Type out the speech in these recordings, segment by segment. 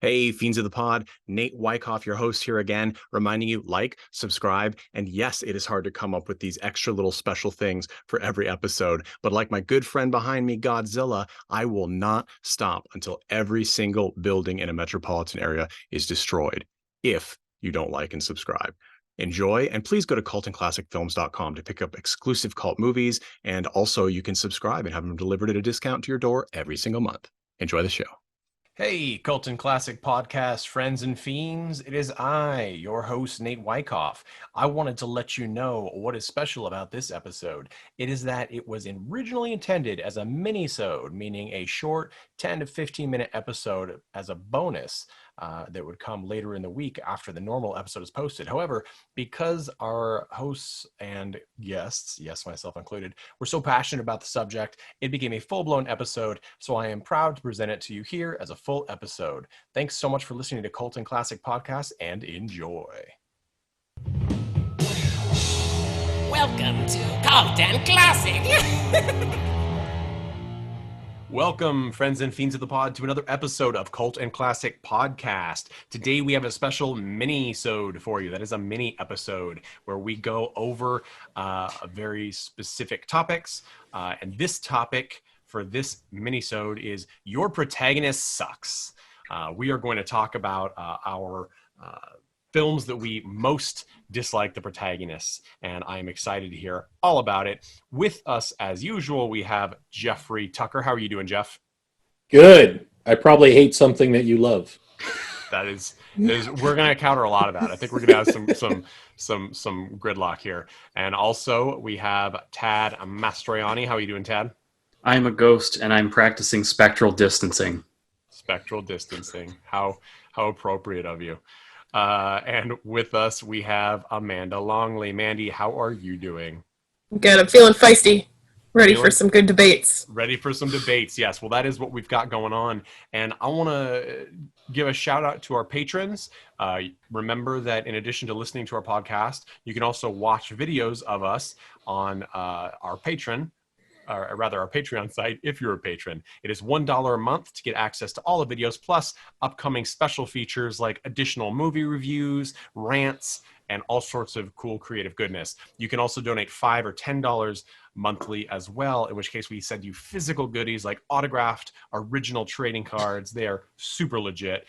Hey, Fiends of the Pod, Nate Wyckoff, your host here again, reminding you like, subscribe, and yes, it is hard to come up with these extra little special things for every episode. But like my good friend behind me, Godzilla, I will not stop until every single building in a metropolitan area is destroyed if you don't like and subscribe. Enjoy, and please go to cultandclassicfilms.com to pick up exclusive cult movies, and also you can subscribe and have them delivered at a discount to your door every single month. Enjoy the show. Hey, Cult and Classic Podcast friends and fiends. It is I, your host, Nate Wyckoff. I wanted to let you know what is special about this episode. It is that it was originally intended as a mini-sode, meaning a short 10 to 15 minute episode as a bonus that would come later in the week after the normal episode is posted. However, because our hosts and guests, yes, myself included, were so passionate about the subject, it became a full-blown episode, so I am proud to present it to you here as a full episode. Thanks so much for listening to Cult and Classic Podcast, and enjoy. Welcome to Cult and Classic. Welcome, friends and fiends of the pod, to another episode of Cult and Classic Podcast. Today we have a special mini-sode for you. That is a mini episode where we go over very specific topics. And this topic for this mini-sode is Your Protagonist Sucks. We are going to talk about our films that we most dislike the protagonists, and I am excited to hear all about it. With us, as usual, we have Jeffrey Tucker. How are you doing, Jeff? Good. I probably hate something that you love. That is we're going to counter a lot of that. I think we're going to have some gridlock here. And also, we have Tad Mastroianni. How are you doing, Tad? I'm a ghost, and I'm practicing spectral distancing. Spectral distancing. How appropriate of you. And with us, we have Amanda Longley. Mandy, how are you doing? Good. I'm feeling feisty. Ready for some good debates. Ready for some debates, yes. Well, that is what we've got going on. And I want to give a shout out to our patrons. Remember that in addition to listening to our podcast, you can also watch videos of us on our Patreon. Or rather our Patreon site, if you're a patron. It is $1 a month to get access to all the videos, plus upcoming special features like additional movie reviews, rants, and all sorts of cool creative goodness. You can also donate $5 or $10 monthly as well, in which case we send you physical goodies like autographed original trading cards. They are super legit,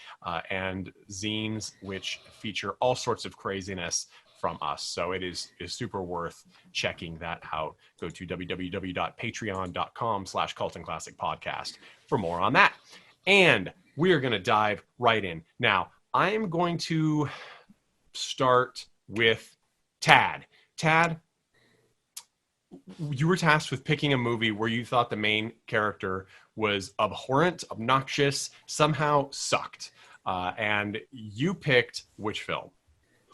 and zines, which feature all sorts of craziness from us. So it is super worth checking that out. Go to www.patreon.com/cultandclassicpodcast for more on that. And we are going to dive right in. Now, I am going to start with Tad. Tad, you were tasked with picking a movie where you thought the main character was abhorrent, obnoxious, somehow sucked. And you picked which film?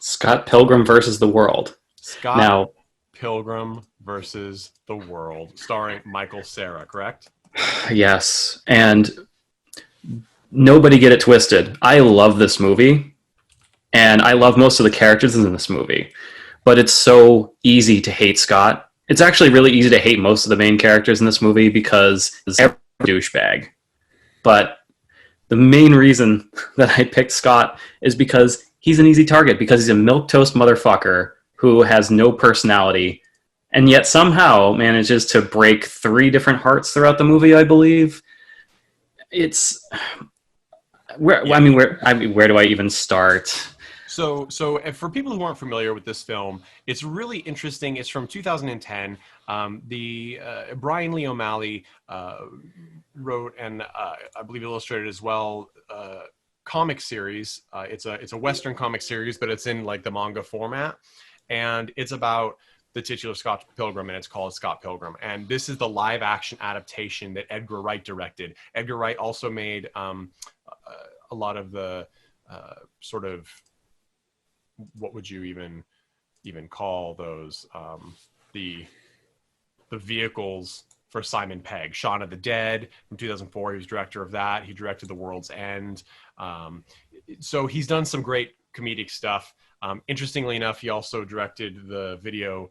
Scott Pilgrim versus the World. Scott Pilgrim versus the World, starring Michael Cera, correct? Yes, and nobody get it twisted. I love this movie, and I love most of the characters in this movie, but it's so easy to hate Scott. It's actually really easy to hate most of the main characters in this movie because they're a douchebag. But the main reason that I picked Scott is because he's an easy target, because he's a milquetoast motherfucker who has no personality and yet somehow manages to break 3 different hearts throughout the movie, I believe. It's where do I even start? So for people who aren't familiar with this film, it's really interesting. It's from 2010. Brian Lee O'Malley wrote and I believe illustrated as well comic series. It's a Western comic series, but it's in like the manga format, and it's about the titular Scott Pilgrim, and it's called Scott Pilgrim. And this is the live action adaptation that Edgar Wright directed. Edgar Wright also made a lot of the sort of, what would you even call those, the vehicles for Simon Pegg. Shaun of the Dead from 2004. He was director of that. He directed The World's End. So he's done some great comedic stuff. Interestingly enough, he also directed the video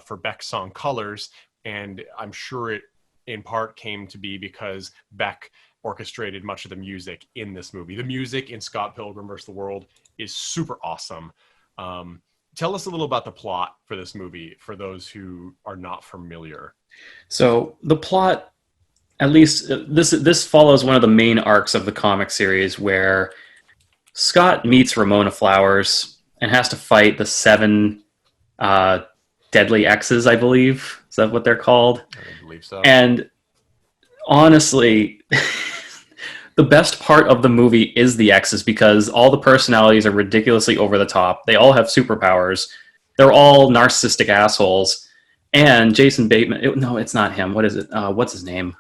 for Beck's song Colors, and I'm sure it in part came to be because Beck orchestrated much of the music in this movie. The music in Scott Pilgrim vs. the World is super awesome. Tell us a little about the plot for this movie for those who are not familiar. So the plot, at least this follows one of the main arcs of the comic series, where Scott meets Ramona Flowers and has to fight the 7 deadly X's, I believe. Is that what they're called? I believe so. And honestly, the best part of the movie is the X's, because all the personalities are ridiculously over the top. They all have superpowers. They're all narcissistic assholes. And Jason Bateman, no, it's not him. What is it? What's his name?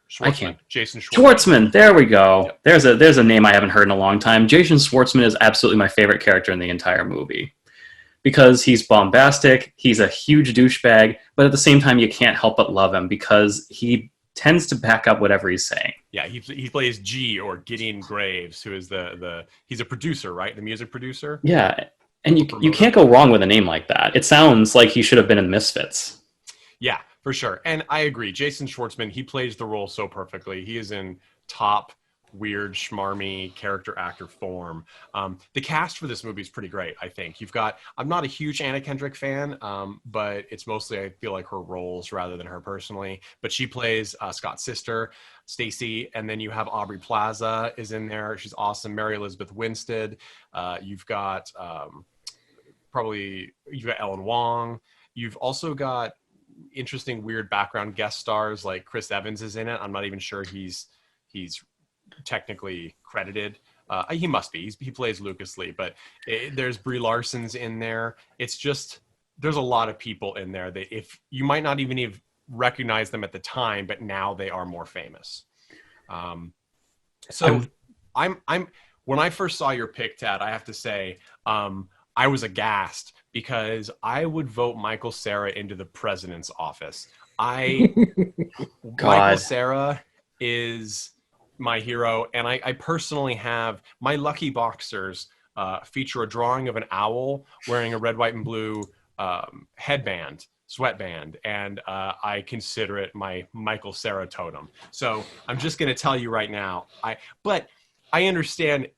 Schwartzman. I can't. Jason Schwartzman. Schwartzman. There we go. Yep. There's a name I haven't heard in a long time. Jason Schwartzman is absolutely my favorite character in the entire movie, because he's bombastic. He's a huge douchebag, but at the same time, you can't help but love him because he tends to back up whatever he's saying. Yeah, he plays G, or Gideon Graves, who is he's a producer, right? The music producer. Yeah, and you can't go wrong with a name like that. It sounds like he should have been in Misfits. Yeah, for sure. And I agree. Jason Schwartzman, he plays the role so perfectly. He is in top weird, schmarmy character actor form. The cast for this movie is pretty great, I think. You've got, I'm not a huge Anna Kendrick fan, but it's mostly, I feel like, her roles rather than her personally. But she plays Scott's sister, Stacy, and then you have Aubrey Plaza is in there. She's awesome. Mary Elizabeth Winstead. You've got you've got Ellen Wong. You've also got interesting, weird background guest stars, like Chris Evans is in it. I'm not even sure he's technically credited. He must be. He plays Lucas Lee, but there's Brie Larson's in there. It's just, there's a lot of people in there that if you might not even recognize them at the time, but now they are more famous. So I'm when I first saw your pick, Tad, I have to say, I was aghast, because I would vote Michael Cera into the president's office. Michael Cera is my hero, and I personally have my lucky boxers feature a drawing of an owl wearing a red, white, and blue sweatband, and I consider it my Michael Cera totem. So I'm just going to tell you right now, but I understand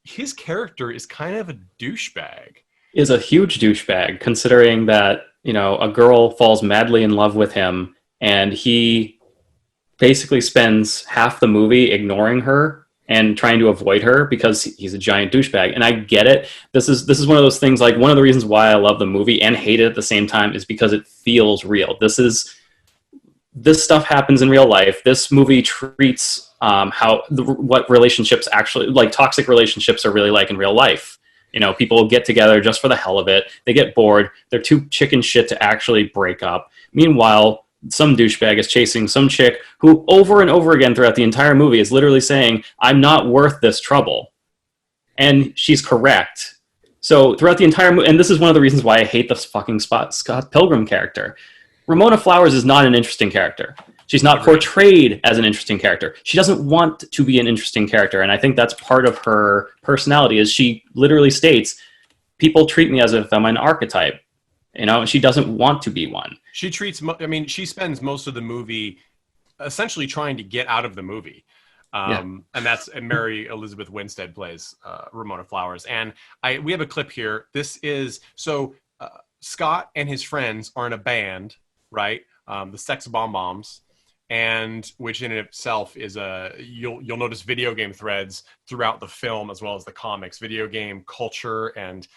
his character is kind of a douchebag. Is a huge douchebag, considering that, a girl falls madly in love with him, and he basically spends half the movie ignoring her and trying to avoid her because he's a giant douchebag. And I get it. This is one of those things, like, one of the reasons why I love the movie and hate it at the same time is because it feels real. This stuff happens in real life. This movie treats what relationships actually, like, toxic relationships are really like in real life. People get together just for the hell of it. They get bored. They're too chicken shit to actually break up. Meanwhile, some douchebag is chasing some chick who over and over again throughout the entire movie is literally saying, I'm not worth this trouble. And she's correct. So throughout the entire movie, and this is one of the reasons why I hate the fucking Scott Pilgrim character. Ramona Flowers is not an interesting character. She's not portrayed as an interesting character. She doesn't want to be an interesting character, and I think that's part of her personality, is she literally states, people treat me as if I'm an archetype. She doesn't want to be one. She spends most of the movie essentially trying to get out of the movie. And Mary Elizabeth Winstead plays Ramona Flowers. And we have a clip here. This is, Scott and his friends are in a band, right? The Sex Bomb Bombs. And which in itself is you'll notice video game threads throughout the film as well as the comics. Video game culture and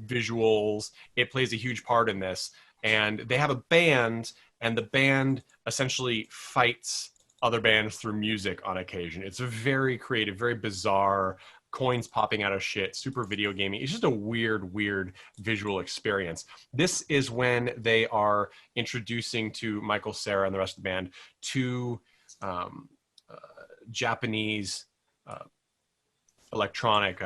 visuals, it plays a huge part in this. And they have a band, and the band essentially fights other bands through music on occasion. It's a very creative, very bizarre, coins popping out of shit, super video gaming. It's just a weird visual experience. This is when they are introducing to Michael Cera and the rest of the band two Japanese electronic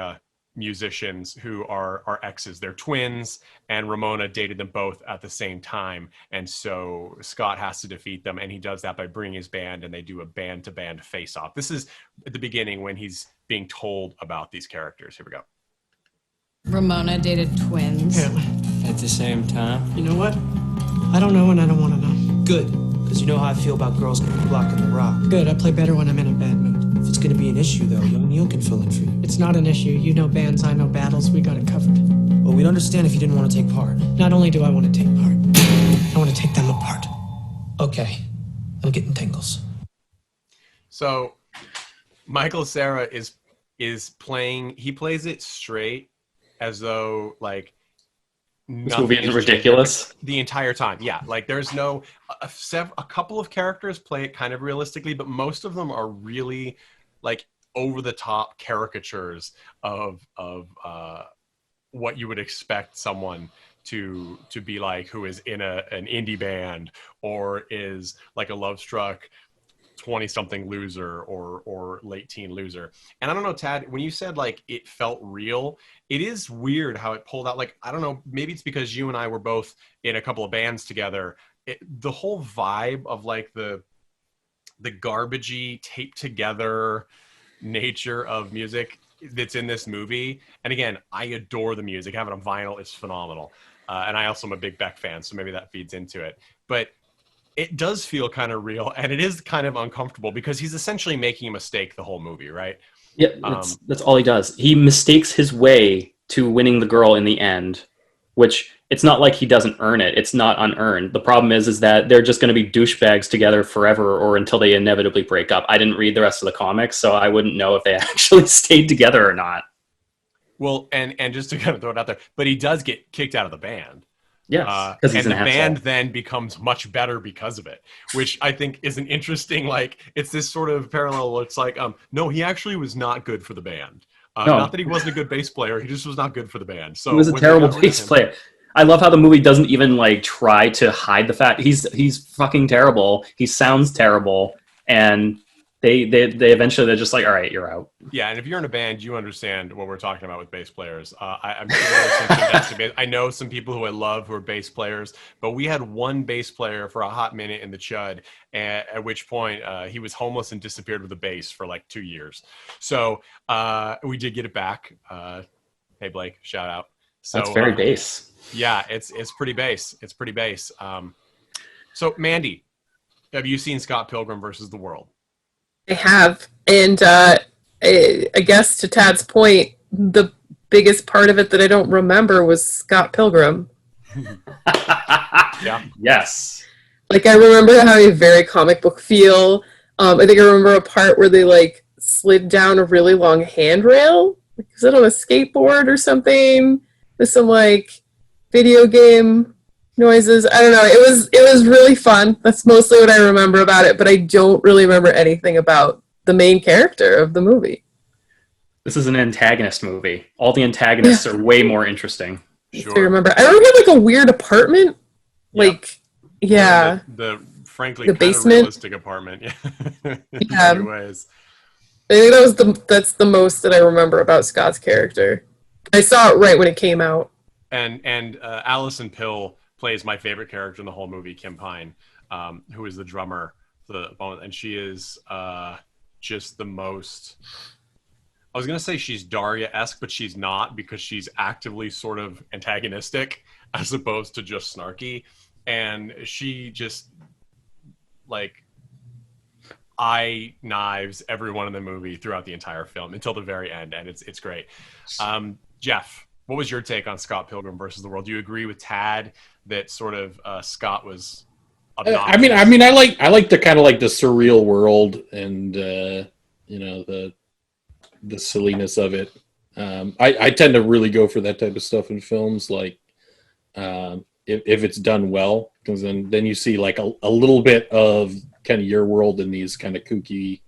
musicians who are exes. They're twins, and Ramona dated them both at the same time. And so Scott has to defeat them, and he does that by bringing his band, and they do a band-to-band face-off. This is at the beginning when he's being told about these characters. Here we go. Ramona dated twins. Yeah. At the same time? You know what? I don't know, and I don't want to know. Good, because Because you know how I feel about girls blocking the rock. Good, I play better when I'm in a bad mood. If it's gonna be an issue, though, young Neil can fill in for you. It's not an issue. You know bands, I know battles. We got it covered. Well, we'd understand if you didn't want to take part. Not only do I want to take part, I want to take them apart. Okay, I'm getting tingles. So, Michael Cera is playing. He plays it straight, as though like this movie is ridiculous the entire time. Yeah, like there's no a couple of characters play it kind of realistically, but most of them are really like over the top caricatures of what you would expect someone to be like who is in an indie band or is like a love struck 20-something loser or late teen loser. And I don't know, Tad, when you said like it felt real, it is weird how it pulled out. Like, I don't know, maybe it's because you and I were both in a couple of bands together. The whole vibe of like the garbagey, taped together nature of music that's in this movie. And again, I adore the music. Having it on vinyl is phenomenal. And I also am a big Beck fan, so maybe that feeds into it. But it does feel kind of real, and it is kind of uncomfortable because he's essentially making a mistake the whole movie, right? Yeah, that's all he does. He mistakes his way to winning the girl in the end, which it's not like he doesn't earn it. It's not unearned. The problem is that they're just going to be douchebags together forever or until they inevitably break up. I didn't read the rest of the comics, so I wouldn't know if they actually stayed together or not. Well, and just to kind of throw it out there, but he does get kicked out of the band. Yes, because he's and an the asshole. band then becomes much better because of it, which I think is an interesting, like, it's this sort of parallel. It's like, no, he actually was not good for the band. No. Not that he wasn't a good bass player, he just was not good for the band. So he was a terrible bass player. I love how the movie doesn't even like try to hide the fact he's fucking terrible. He sounds terrible, and they eventually they're just like, all right, you're out. Yeah, and if you're in a band, you understand what we're talking about with bass players. I'm sure there are some fantastic bass. I know some people who I love who are bass players, but we had one bass player for a hot minute in the Chud, at which point he was homeless and disappeared with a bass for like 2 years. So we did get it back. Hey Blake, shout out. So that's very bass. Yeah, it's pretty bass. It's pretty bass. So Mandy, have you seen Scott Pilgrim versus the World? I have, and I guess to Tad's point, the biggest part of it that I don't remember was Scott Pilgrim. Yeah. Yes. Like, I remember having a very comic book feel. I think I remember a part where they, like, slid down a really long handrail. Like, was it on a skateboard or something? With some, like, video game noises. I don't know. It was really fun. That's mostly what I remember about it, but I don't really remember anything about the main character of the movie. This is an antagonist movie. All the antagonists are way more interesting. Sure. I remember like a weird apartment. Like, yeah. The frankly the kind of basement. realistic apartment. Yeah. In many ways. I think that's the most that I remember about Scott's character. I saw it right when it came out. And Allison Pill plays my favorite character in the whole movie, Kim Pine, who is the drummer. And she is just the most... I was going to say she's Daria-esque, but she's not, because she's actively sort of antagonistic as opposed to just snarky. And she just, like, eye knives everyone in the movie throughout the entire film until the very end, and it's great. Jeff, what was your take on Scott Pilgrim versus the World? Do you agree with Tad that sort of Scott was obnoxious? I mean, I like the kind of like the surreal world and the silliness of it. I tend to really go for that type of stuff in films, like if it's done well, because then you see like a little bit of kind of your world in these kind of kooky,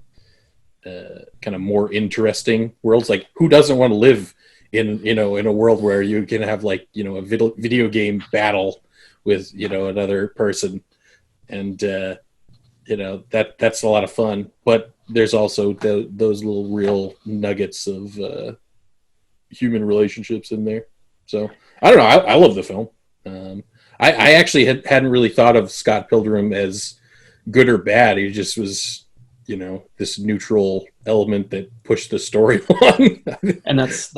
kind of more interesting worlds. Like, who doesn't want to live in a world where you can have like a video game battle with another person, and that's a lot of fun. But there's also those little real nuggets of human relationships in there. So I don't know. I love the film. I actually hadn't really thought of Scott Pilgrim as good or bad. He just was, this neutral element that pushed the story along. And that's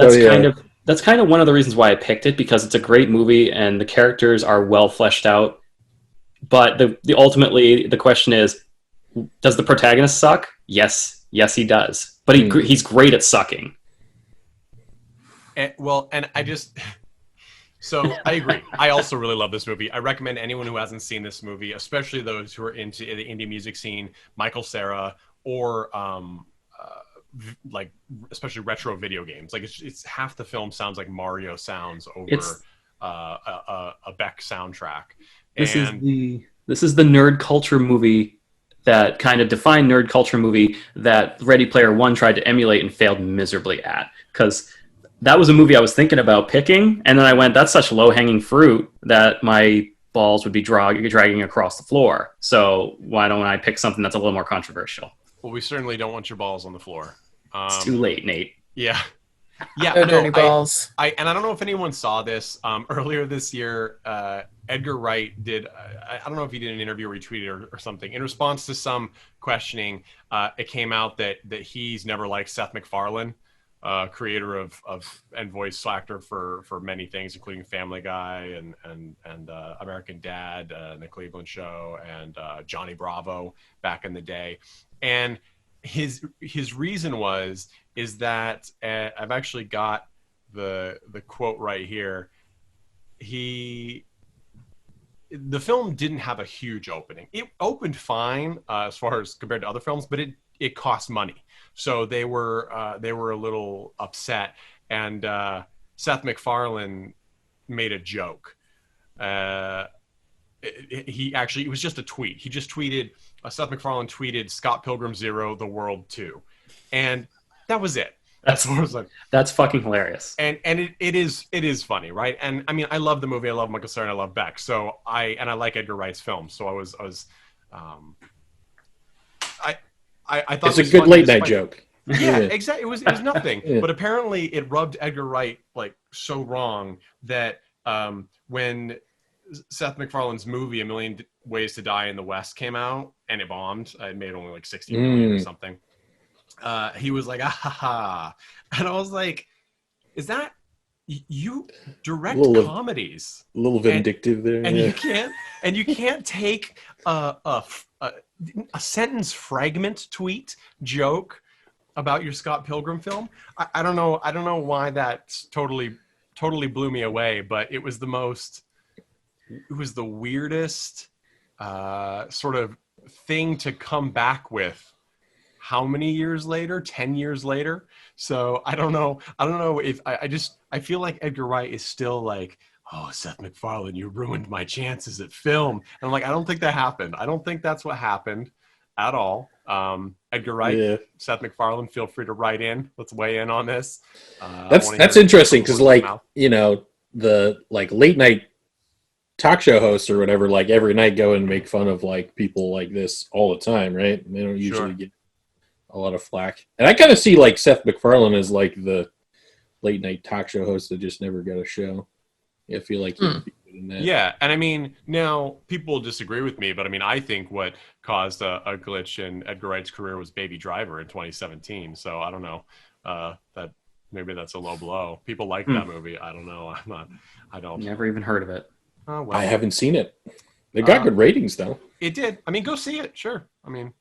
kind of one of the reasons why I picked it, because it's a great movie and the characters are well fleshed out. But the ultimately the question is, does the protagonist suck? Yes, he does. But he's great at sucking. And I just so I agree. I also really love this movie. I recommend anyone who hasn't seen this movie, especially those who are into the indie music scene, Michael Cera, or like especially retro video games. Like it's half the film sounds like Mario sounds over a Beck soundtrack. This is the nerd culture movie that kind of defined nerd culture movie that Ready Player One tried to emulate and failed miserably at. Because that was a movie I was thinking about picking, and then I went, that's such low-hanging fruit that my balls would be dragging across the floor. So why don't I pick something that's a little more controversial? Well, we certainly don't want your balls on the floor. It's too late, Nate. Yeah. Yeah, No dirty balls. I don't know if anyone saw this earlier this year. Edgar Wright did. I don't know if he did an interview or he tweeted or something in response to some questioning. It came out that he's never liked Seth MacFarlane, creator of and voice actor for many things, including Family Guy and American Dad, and The Cleveland Show, and Johnny Bravo back in the day. And his reason is that I've actually got the quote right here. The film didn't have a huge opening. It opened fine as far as compared to other films, but it cost money, so they were a little upset. And Seth MacFarlane made a joke. It was just a tweet. He just tweeted. Seth MacFarlane tweeted Scott Pilgrim Zero, The World 2, and that was it. That's what I was like. That's fucking hilarious. And it is funny, right? And I mean, I love the movie. I love Michael Cera and I love Beck. So I like Edgar Wright's films. So I thought it's a good late night joke. Yeah, exactly. It was nothing, but apparently it rubbed Edgar Wright like so wrong that when Seth MacFarlane's movie A Million Ways to Die in the West came out and it bombed, it made only like 60 million or something. He was like, ah ha ha, and I was like, is that you direct comedies? A little vindictive there, and you can't take a sentence fragment tweet joke about your Scott Pilgrim film. I don't know why that totally blew me away, but it was the weirdest sort of thing to come back with. How many years later? 10 years later. So I don't know if I feel like Edgar Wright is still like, oh, Seth MacFarlane, you ruined my chances at film. And I'm like, I don't think that happened. I don't think that's what happened at all. Edgar Wright, Seth MacFarlane, feel free to write in. Let's weigh in on this. That's interesting because the like late night talk show hosts or whatever, like every night go and make fun of like people like this all the time, right? And they don't usually get a lot of flack. And I kind of see like Seth MacFarlane as like the late night talk show host that just never got a show. I feel like he'd be good in that. Yeah, and I mean, now people disagree with me, but I mean, I think what caused a glitch in Edgar Wright's career was Baby Driver in 2017. So I don't know. That maybe that's a low blow. People like that movie. I don't know. I don't. Never even heard of it. Oh, well. I haven't seen it. They got good ratings though. It did. I mean, go see it. Sure. I mean,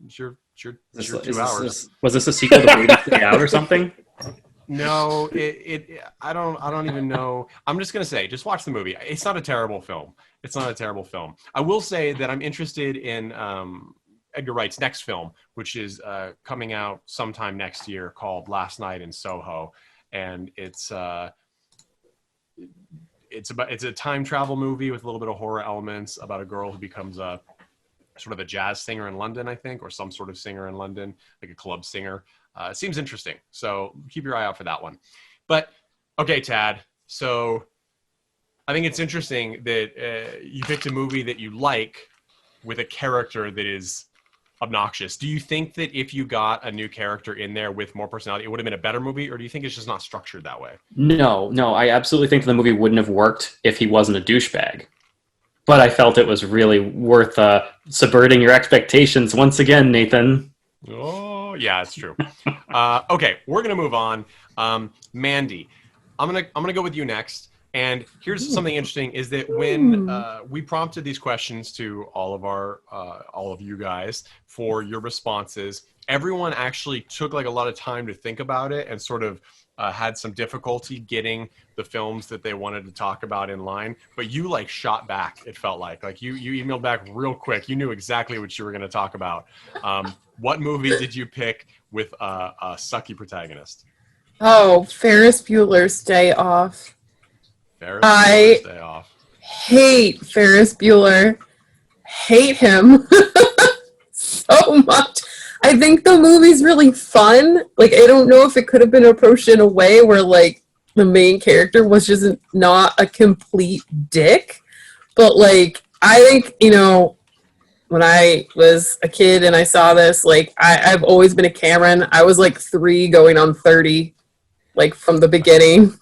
it's your 2 hours. Was this a sequel to Baby Stay Out or something? No, I don't even know. I'm just gonna say, just watch the movie. It's not a terrible film. I will say that I'm interested in Edgar Wright's next film, which is coming out sometime next year, called Last Night in Soho, and it's a time travel movie with a little bit of horror elements about a girl who becomes a sort of a jazz singer in London, I think, or some sort of singer in London, like a club singer. It seems interesting, so keep your eye out for that one. But okay, Tad, so I think it's interesting that you picked a movie that you like with a character that is obnoxious. Do you think that if you got a new character in there with more personality, it would have been a better movie, or do you think it's just not structured that way? No, I absolutely think the movie wouldn't have worked if he wasn't a douchebag. But I felt it was really worth subverting your expectations once again, Nathan. Oh, yeah, it's true. Okay, we're gonna move on. Mandy, I'm gonna go with you next. And here's something interesting: is that when we prompted these questions to all of you guys for your responses, everyone actually took like a lot of time to think about it and sort of had some difficulty getting the films that they wanted to talk about in line. But you like shot back. It felt like you emailed back real quick. You knew exactly what you were going to talk about. What movie did you pick with a sucky protagonist? Oh, Ferris Bueller's Day Off. Ferris Bueller's Day Off. Hate Ferris Bueller. Hate him so much. I think the movie's really fun. Like, I don't know if it could have been approached in a way where, like, the main character was just not a complete dick. But, like, I think, you know, when I was a kid and I saw this, like, I've always been a Cameron. I was, like, 3 going on 30, like, from the beginning.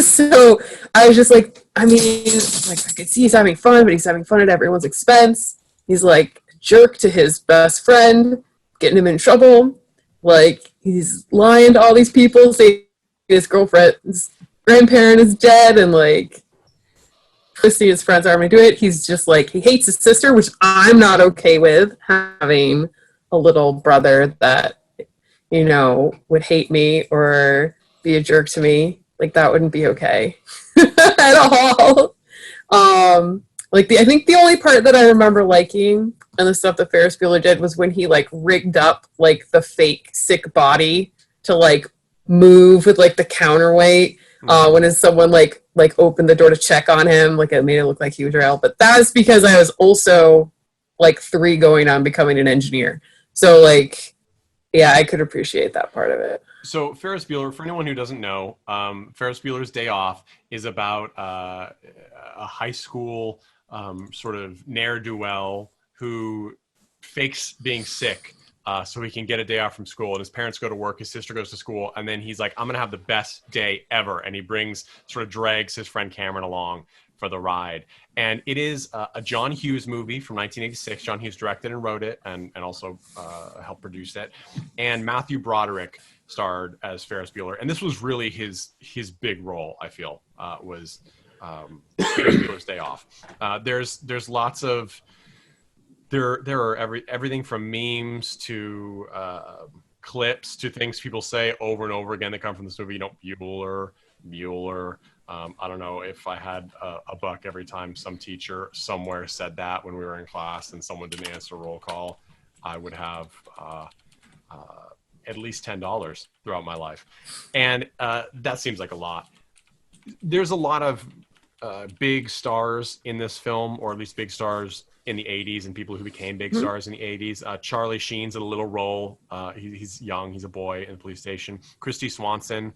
So I was just like, I mean, like, I could see he's having fun, but he's having fun at everyone's expense. He's, like, jerk to his best friend, getting him in trouble. Like, he's lying to all these people, saying his girlfriend's grandparent is dead, and like Christy, his friends aren't going to do it. He's just like, he hates his sister, which I'm not okay with, having a little brother that, you know, would hate me or be a jerk to me. Like, that wouldn't be okay at all. I think the only part that I remember liking and the stuff that Ferris Bueller did was when he like rigged up like the fake sick body to like move with like the counterweight when someone like opened the door to check on him, like it made it look like he was real. But that's because I was also like 3 going on becoming an engineer. So like, yeah, I could appreciate that part of it. So Ferris Bueller, for anyone who doesn't know, Ferris Bueller's Day Off is about a high school sort of ne'er-do-well who fakes being sick so he can get a day off from school. And his parents go to work, his sister goes to school, and then he's like, I'm going to have the best day ever. And he drags his friend Cameron along for the ride. And it is a John Hughes movie from 1986. John Hughes directed and wrote it and also helped produce it. And Matthew Broderick starred as Ferris Bueller. And this was really his big role, I feel, was Ferris Bueller's Day Off. There's lots of... There are everything from memes to clips to things people say over and over again that come from this movie. You know, Bueller. I don't know if I had a buck every time some teacher somewhere said that when we were in class and someone didn't answer roll call, I would have at least $10 throughout my life. And that seems like a lot. There's a lot of big stars in this film, or at least big stars in the 80s and people who became big stars in the 80s. Charlie Sheen's in a little role. He's young. He's a boy in the police station. Christy Swanson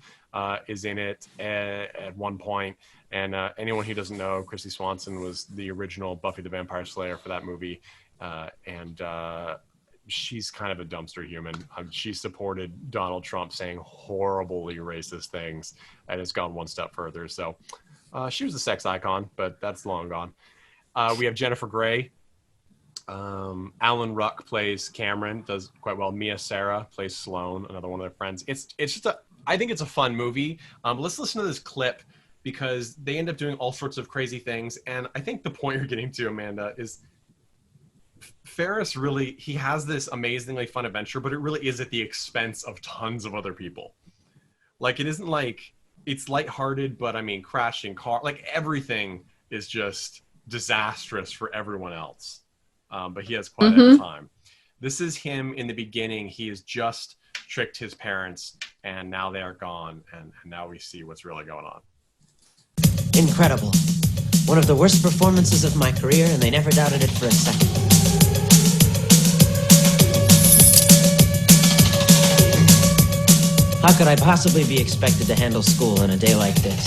is in it at one point. And anyone who doesn't know, Christy Swanson was the original Buffy the Vampire Slayer for that movie. And she's kind of a dumpster human. She supported Donald Trump saying horribly racist things and has gone one step further. So she was a sex icon, but that's long gone. We have Jennifer Grey. Alan Ruck plays Cameron, does quite well. Mia Sara plays Sloane, another one of their friends. It's just I think it's a fun movie. Let's listen to this clip because they end up doing all sorts of crazy things. And I think the point you're getting to, Amanda, is Ferris really, he has this amazingly fun adventure, but it really is at the expense of tons of other people. Like, it isn't like, it's lighthearted, but I mean, crashing car, like everything is just disastrous for everyone else. But he has quite a time. This is him in the beginning. He has just tricked his parents and now they are gone. And now we see what's really going on. Incredible. One of the worst performances of my career, and they never doubted it for a second. How could I possibly be expected to handle school on a day like this?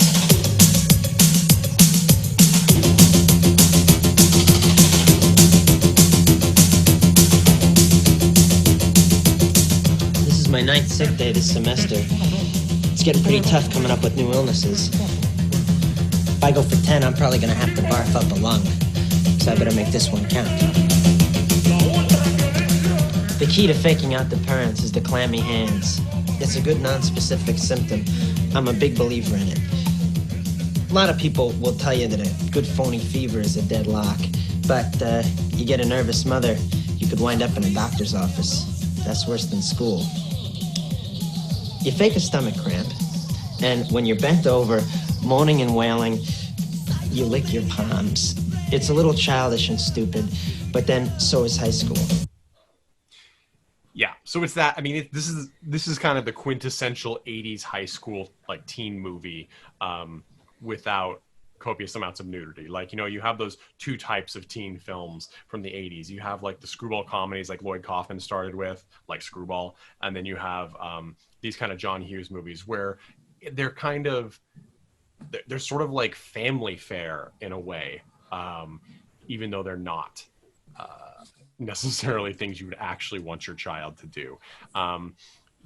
This is my 9th sick day this semester. It's getting pretty tough coming up with new illnesses. If I go for 10, I'm probably gonna have to barf up a lung. So I better make this one count. The key to faking out the parents is the clammy hands. It's a good non-specific symptom. I'm a big believer in it. A lot of people will tell you that a good phony fever is a deadlock, but you get a nervous mother, you could wind up in a doctor's office. That's worse than school. You fake a stomach cramp, and when you're bent over, moaning and wailing, you lick your palms. It's a little childish and stupid, but then so is high school. Yeah, so it's that. I mean, this is kind of the quintessential '80s high school like teen movie without copious amounts of nudity. Like, you know, you have those two types of teen films from the '80s. You have like the screwball comedies, like Lloyd Kaufman started with, like Screwball, and then you have these kind of John Hughes movies where they're kind of they're sort of like family fare in a way, even though they're not necessarily things you would actually want your child to do.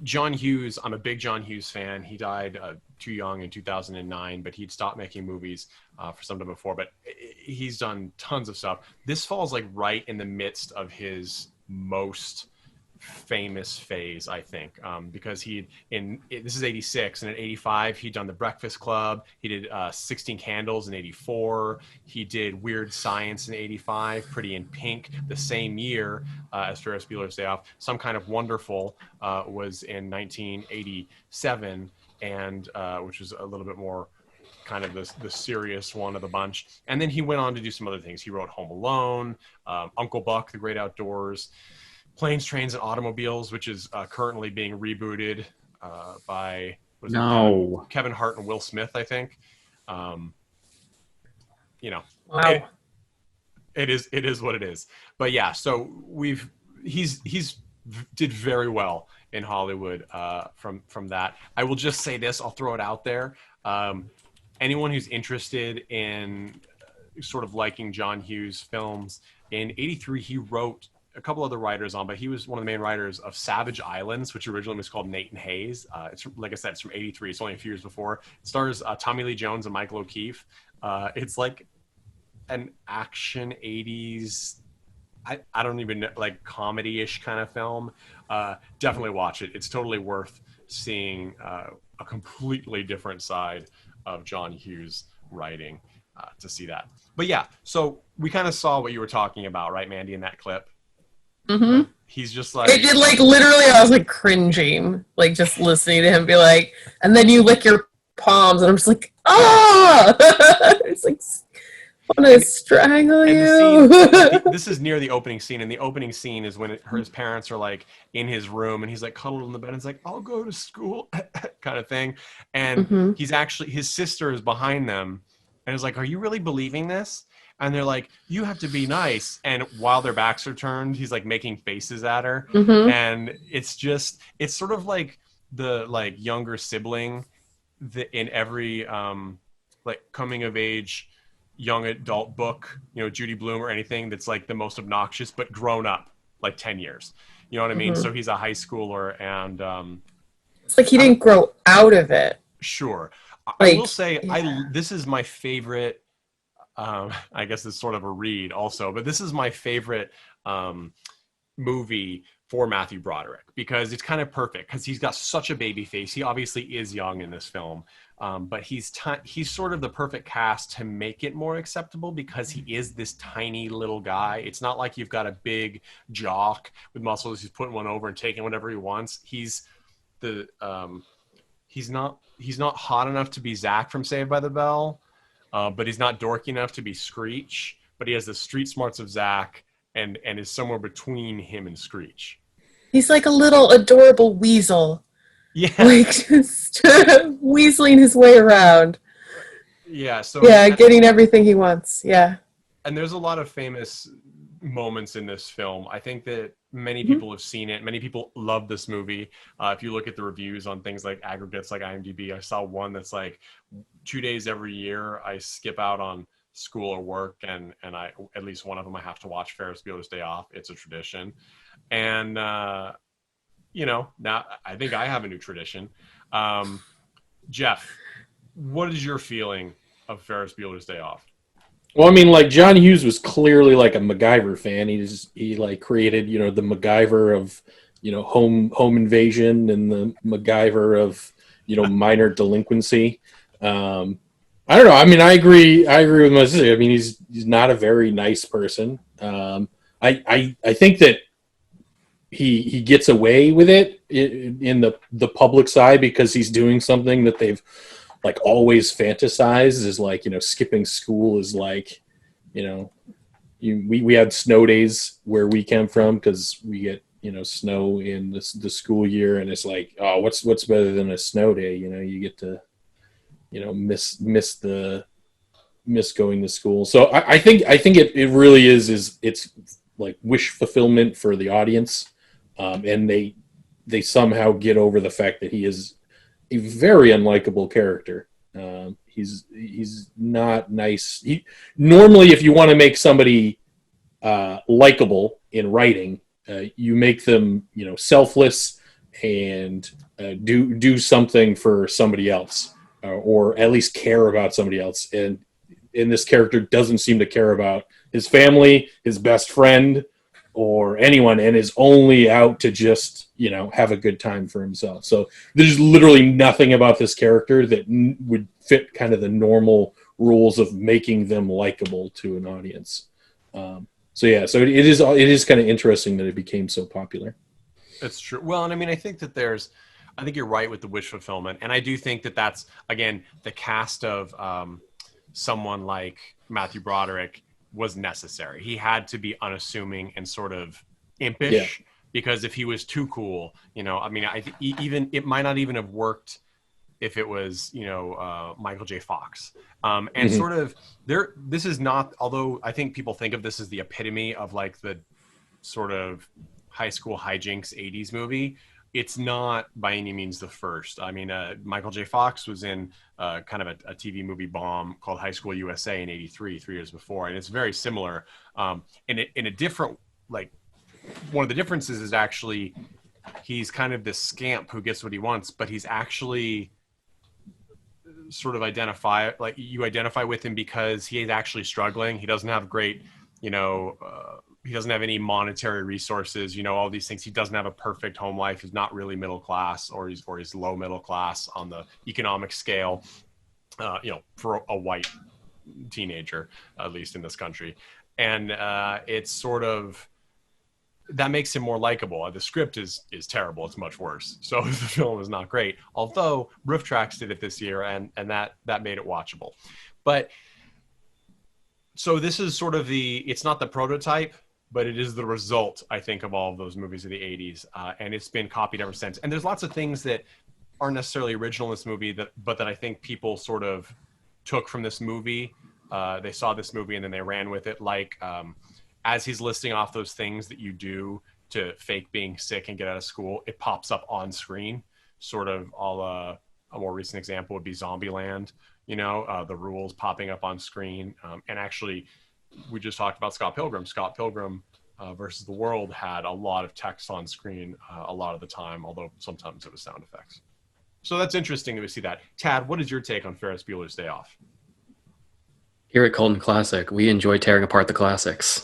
John Hughes, I'm a big John Hughes fan. He died too young in 2009, but he'd stopped making movies for some time before, but he's done tons of stuff. This falls like right in the midst of his most famous phase, I think, because this is 86, and in 85 he'd done The Breakfast Club. He did 16 Candles in 84. He did Weird Science in 85, Pretty in Pink the same year as Ferris Bueller's Day Off. Some Kind of Wonderful was in 1987, and which was a little bit more kind of the serious one of the bunch. And then he went on to do some other things. He wrote Home Alone, Uncle Buck, The Great Outdoors, Planes, Trains, and Automobiles, which is currently being rebooted by Kevin Hart and Will Smith, I think. You know, wow. It is what it is. But yeah, so he's did very well in Hollywood from that. I will just say this, I'll throw it out there. Anyone who's interested in sort of liking John Hughes films, in 83 he wrote a couple other writers on, but he was one of the main writers of Savage Islands, which originally was called Nate and Hayes. It's, like I said, it's from 83. It's only a few years before. It stars Tommy Lee Jones and Michael O'Keefe. It's like an action 80s, I don't even know, like comedy-ish kind of film. Definitely watch it. It's totally worth seeing a completely different side of John Hughes writing to see that. But yeah, so we kind of saw what you were talking about, right, Mandy, in that clip? Mm-hmm. He's just like, it did, like, literally, I was like cringing, like just listening to him be like, and then you lick your palms, and I'm just like, ah! It's like, I want to strangle you. This is near the opening scene, and the opening scene is when his parents are like in his room, and he's like cuddled in the bed, and he's like, I'll go to school, kind of thing. And he's actually, his sister is behind them, and is like, are you really believing this? And they're like, you have to be nice. And while their backs are turned, he's like making faces at her. And it's just, it's sort of like the like younger sibling in every like coming of age young adult book, you know, Judy Blume or anything that's like the most obnoxious, but grown up like 10 years. You know what I mean? So he's a high schooler, and it's like he didn't grow out of it. Sure. Like, I will say, this is my favorite. I guess it's sort of a read also, but this is my favorite movie for Matthew Broderick, because it's kind of perfect, because he's got such a baby face. He obviously is young in this film, but he's sort of the perfect cast to make it more acceptable, because he is this tiny little guy. It's not like you've got a big jock with muscles who's putting one over and taking whatever he wants. He's not hot enough to be Zach from Saved by the Bell. But he's not dorky enough to be Screech, but he has the street smarts of Zach and is somewhere between him and Screech. He's like a little adorable weasel. Yeah. Like just weaseling his way around. Yeah. So yeah, getting everything he wants. Yeah. And there's a lot of famous moments in this film. I think that many people have seen it. Many people love this movie. If you look at the reviews on things like aggregates like IMDb, I saw one that's like 2 days every year I skip out on school or work, and I, at least one of them, I have to watch Ferris Bueller's Day Off. It's a tradition. And you know, now I think I have a new tradition. Jeff, what is your feeling of Ferris Bueller's Day Off? Well, I mean, like, John Hughes was clearly like a MacGyver fan. He like created, you know, the MacGyver of, you know, home invasion, and the MacGyver of, you know, minor delinquency. I don't know. I mean, I agree with my sister. I mean, he's not a very nice person. I think that he gets away with it in the public side because he's doing something that they've like always fantasized is like, you know, skipping school is like, you know, we had snow days where we came from because we get, you know, snow in the school year, and it's like, oh, what's better than a snow day? You know, you get to, you know, miss going to school. So I think it really is it's like wish fulfillment for the audience, and they somehow get over the fact that he is a very unlikable character. He's not nice. Normally, if you want to make somebody likable in writing, you make them, you know, selfless and do something for somebody else, or at least care about somebody else. And this character doesn't seem to care about his family, his best friend, or anyone, and is only out to just, you know, have a good time for himself. So there's literally nothing about this character that would fit kind of the normal rules of making them likable to an audience. So it is kind of interesting that it became so popular. That's true. Well, and I mean, I think you're right with the wish fulfillment, and I do think that that's, again, the cast of someone like Matthew Broderick was necessary. He had to be unassuming and sort of impish, because if he was too cool, you know, I mean, even it might not even have worked if it was, you know, Michael J. Fox. And sort of this is not, although I think people think of this as the epitome of like the sort of high school hijinks 80s movie. It's not by any means the first. I mean, Michael J. Fox was in kind of a TV movie bomb called High School USA in '83, 3 years before, and it's very similar. In a different, like, one of the differences is actually he's kind of this scamp who gets what he wants, but he's actually sort of you identify with him because he is actually struggling. He doesn't have great, you know, he doesn't have any monetary resources, you know, all these things. He doesn't have a perfect home life. He's not really middle class, or he's low middle class on the economic scale, you know, for a white teenager, at least in this country. And it's sort of, that makes him more likable. The script is terrible. It's much worse. So the film is not great. Although Roof Tracks did it this year, and that made it watchable. But so this is sort of it's not the prototype, but it is the result, I think, of all of those movies of the 80s. And it's been copied ever since. And there's lots of things that aren't necessarily original in this movie, but that I think people sort of took from this movie. They saw this movie and then they ran with it. Like, as he's listing off those things that you do to fake being sick and get out of school, it pops up on screen. Sort of a more recent example would be Zombieland, you know, the rules popping up on screen. And actually, we just talked about Scott Pilgrim. Scott Pilgrim versus the World had a lot of text on screen a lot of the time, although sometimes it was sound effects. So that's interesting that we see that. Tad, what is your take on Ferris Bueller's Day Off? Here at Colton Classic, we enjoy tearing apart the classics.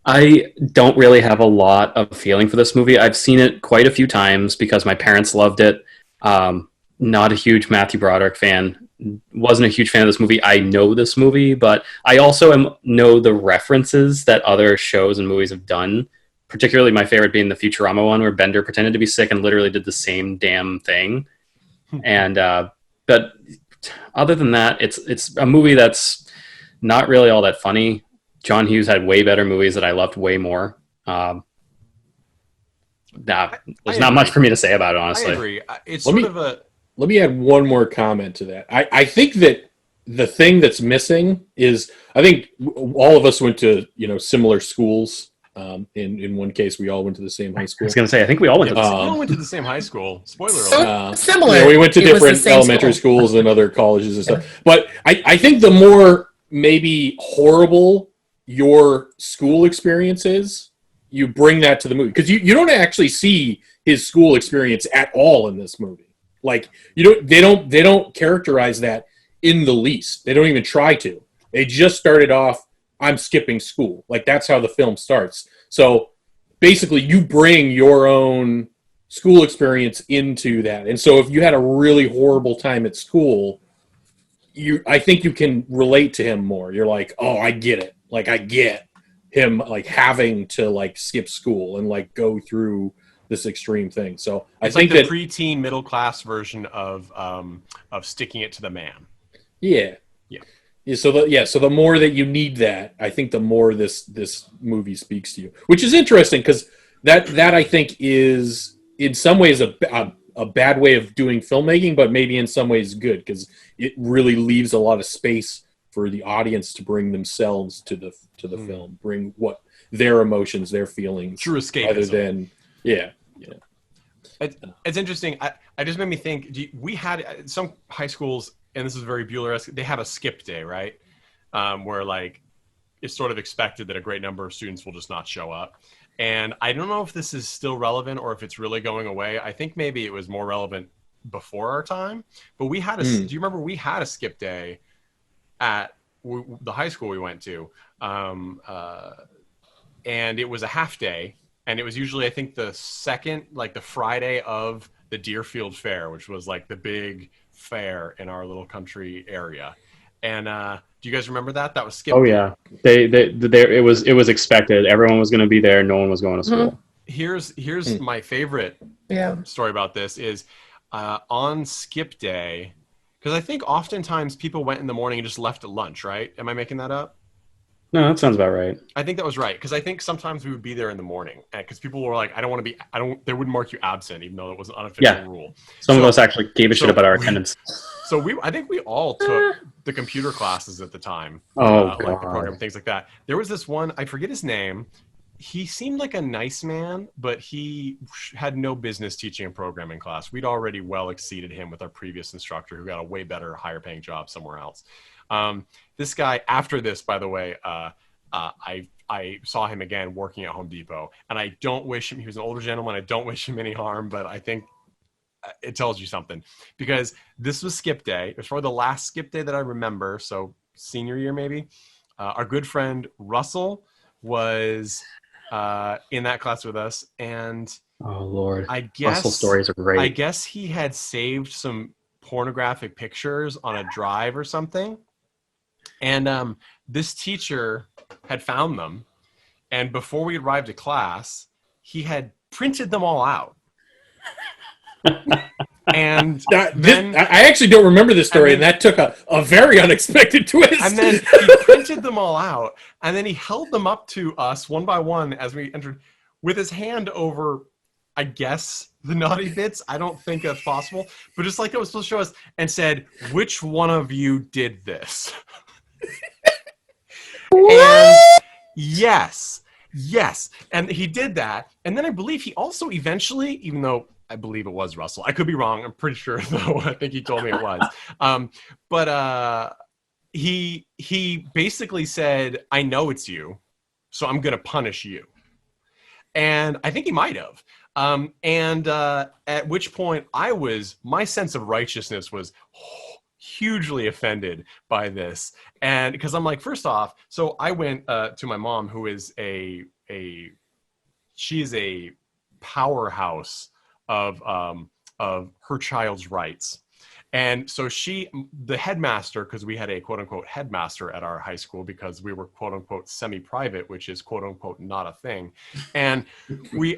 I don't really have a lot of feeling for this movie. I've seen it quite a few times because my parents loved it. Not a huge Matthew Broderick fan. Wasn't a huge fan of this movie. I know this movie, but I also know the references that other shows and movies have done. Particularly my favorite being the Futurama one, where Bender pretended to be sick and literally did the same damn thing. And but other than that, it's a movie that's not really all that funny. John Hughes had way better movies that I loved way more. There's not much for me to say about it, honestly. I agree. It's Let me add one more comment to that. I think that the thing that's missing is, I think all of us went to, you know, similar schools. In one case, we all went to the same high school. I was going to say, I think we all went to the same. We all went to the same high school. Spoiler alert. Similar. Yeah, we went to different elementary schools and other colleges and stuff. But I think the more maybe horrible your school experience is, you bring that to the movie, because you don't actually see his school experience at all in this movie. Like, they don't characterize that in the least. They don't even try to. They just started off, I'm skipping school. Like, that's how the film starts. So basically you bring your own school experience into that. And so if you had a really horrible time at school, I think you can relate to him more. You're like, oh, I get it. Like, I get him like having to like skip school and like go through this extreme thing. So I think like the that preteen middle class version of sticking it to the man. Yeah. So the more that you need that, I think the more this movie speaks to you, which is interesting because that I think is in some ways a bad way of doing filmmaking, but maybe in some ways good because it really leaves a lot of space for the audience to bring themselves to the film, bring what their emotions, their feelings, true escapism. Other than It's interesting. I just made me think. We had some high schools, and this is very Bueller-esque. They have a skip day, right? Where like it's sort of expected that a great number of students will just not show up. And I don't know if this is still relevant or if it's really going away. I think maybe it was more relevant before our time. But we had do you remember we had a skip day at the high school we went to, and it was a half day. And it was usually, I think, the second, like the Friday of the Deerfield Fair, which was like the big fair in our little country area. And do you guys remember that? That was skipped. Oh yeah, it was expected. Everyone was going to be there. No one was going to school. Here's my favorite story about this is on skip day, because I think oftentimes people went in the morning and just left at lunch, right? Am I making that up? No, that sounds about right. I think that was right because I think sometimes we would be there in the morning because people were like, they wouldn't mark you absent even though it was an unofficial rule. Some of us actually gave a shit about our attendance. So I think we all took the computer classes at the time. Like the program, things like that. There was this one, I forget his name. He seemed like a nice man, but he had no business teaching a programming class. We'd already well exceeded him with our previous instructor who got a way better, higher paying job somewhere else. This guy, after this, by the way, I saw him again working at Home Depot, and I don't wish him, he was an older gentleman, I don't wish him any harm, but I think it tells you something, because this was skip day. It was probably the last skip day that I remember, so senior year maybe. Our good friend Russell was in that class with us, and oh Lord, I guess Russell stories are great. I guess he had saved some pornographic pictures on a drive or something. And this teacher had found them, and before we arrived at class, he had printed them all out. And I actually don't remember this story, and that took a very unexpected twist. And then he printed them all out, and then he held them up to us one by one as we entered, with his hand over, I guess, the naughty bits. I don't think that's possible, but just like it was supposed to show us, and said, "Which one of you did this?" And yes, and he did that, and then I believe he also eventually, even though I believe it was Russell, I could be wrong, I'm pretty sure though, I think he told me it was, but he basically said, "I know it's you, so I'm gonna punish you," and I think he might have. At which point my sense of righteousness was hugely offended by this. And because I'm like, first off, so I went to my mom, who is she is a powerhouse of her child's rights. And so the headmaster, because we had a quote unquote headmaster at our high school because we were quote unquote semi-private, which is quote unquote not a thing. And we,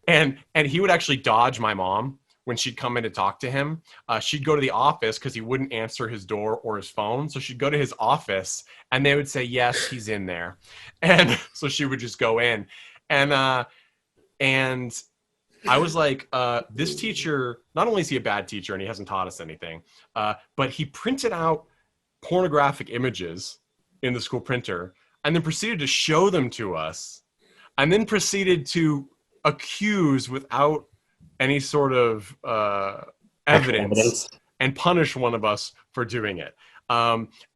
and he would actually dodge my mom when she'd come in to talk to him. She'd go to the office because he wouldn't answer his door or his phone. So she'd go to his office and they would say, "Yes, he's in there." And so she would just go in. And I was like, this teacher, not only is he a bad teacher and he hasn't taught us anything, but he printed out pornographic images in the school printer and then proceeded to show them to us and then proceeded to accuse without any sort of evidence and punish one of us for doing it.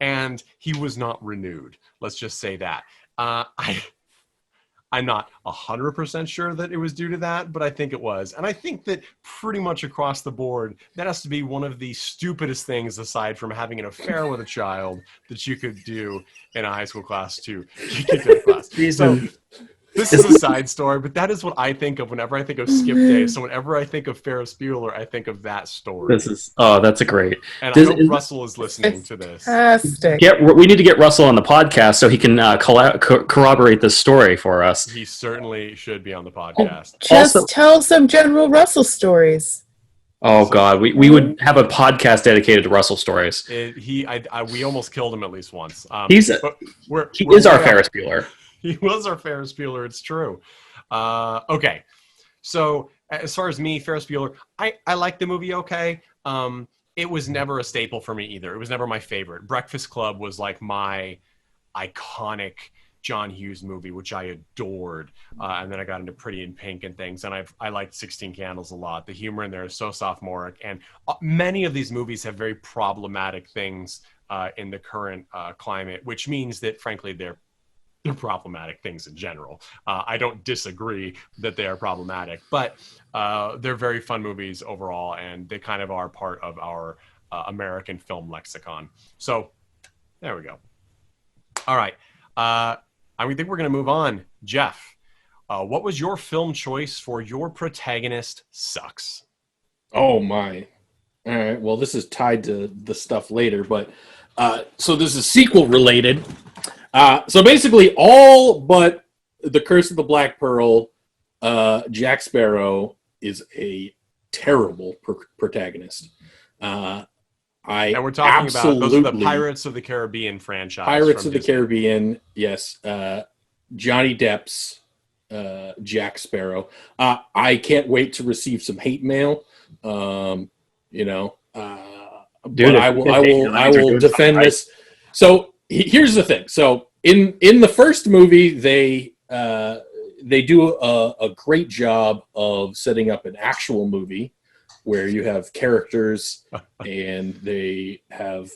And he was not renewed. Let's just say that. I'm not 100% sure that it was due to that, but I think it was. And I think that pretty much across the board, that has to be one of the stupidest things, aside from having an affair with a child, that you could do in a high school class to get to class. This is a side story, but that is what I think of whenever I think of Skip Day. So whenever I think of Ferris Bueller, I think of that story. That's a great. And I hope Russell is listening to this. Fantastic. We need to get Russell on the podcast so he can corroborate this story for us. He certainly should be on the podcast. Just tell some General Russell stories. Oh God, we would have a podcast dedicated to Russell stories. We almost killed him at least once. He is our Ferris Bueller. He was our Ferris Bueller. It's true. Okay, so as far as me, Ferris Bueller, I like the movie. Okay, it was never a staple for me either. It was never my favorite. Breakfast Club was like my iconic John Hughes movie, which I adored, and then I got into Pretty in Pink and things, and I liked 16 Candles a lot. The humor in there is so sophomoric, and many of these movies have very problematic things in the current climate, which means that frankly they're problematic things in general. I don't disagree that they are problematic, but they're very fun movies overall, and they kind of are part of our American film lexicon. So there we go. All right. I think we're going to move on. Jeff, what was your film choice for Your Protagonist Sucks? Oh, my. All right. Well, this is tied to the stuff later, but so this is sequel related. So basically all but The Curse of the Black Pearl, Jack Sparrow is a terrible protagonist. And we're talking about those are the Pirates of the Caribbean franchise. Pirates of the Caribbean, yes. Johnny Depp's Jack Sparrow. I can't wait to receive some hate mail. Dude, I will defend this. So here's the thing. So in the first movie, they do a great job of setting up an actual movie where you have characters and they have,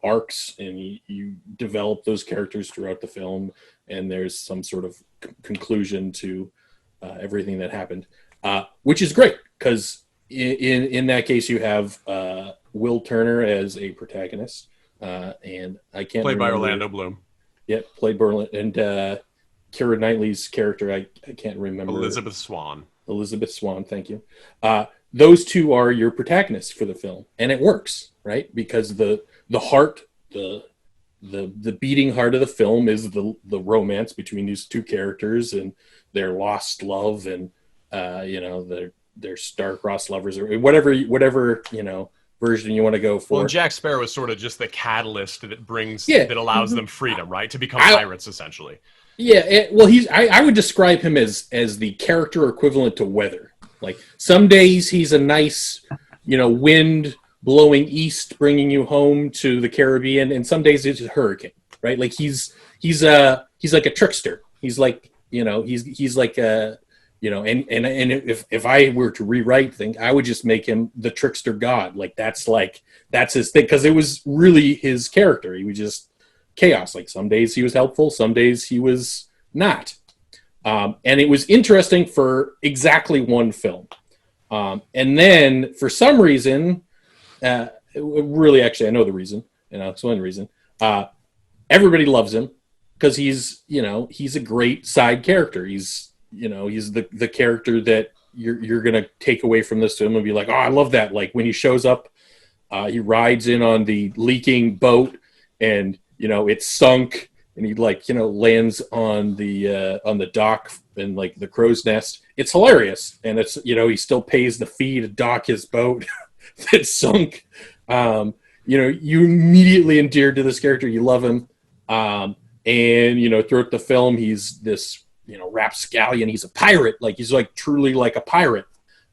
arcs, and you develop those characters throughout the film, and there's some sort of conclusion to everything that happened, which is great because in that case you have Will Turner as a protagonist, and I can't played by remember. Orlando Bloom. Yep, played by Orlando, and Keira Knightley's character I can't remember. Elizabeth Swann, thank you. Those two are your protagonists for the film, and it works, right? Because the heart, the beating heart of the film is the romance between these two characters and their lost love, and their star-crossed lovers, or whatever version you want to go for. Well, Jack Sparrow is sort of just the catalyst that brings that allows them freedom, right? To become pirates, essentially. Yeah, I would describe him as the character equivalent to weather. Like some days he's a nice, wind blowing east, bringing you home to the Caribbean, and some days it's a hurricane, right? Like he's like a trickster. He's like, he's like a, and if I were to rewrite things, I would just make him the trickster god. That's his thing, because it was really his character. He was just chaos. Like some days he was helpful, some days he was not. And it was interesting for exactly one film. And then for some reason, really, actually, I know the reason, it's one reason. Everybody loves him because he's a great side character. He's the character that you're going to take away from this film and be like, oh, I love that. Like when he shows up, he rides in on the leaking boat and, it's sunk. And he lands on the dock in the crow's nest. It's hilarious, and it's he still pays the fee to dock his boat that's sunk. You immediately endeared to this character. You love him, and throughout the film he's this rapscallion. He's a pirate, he's truly like a pirate.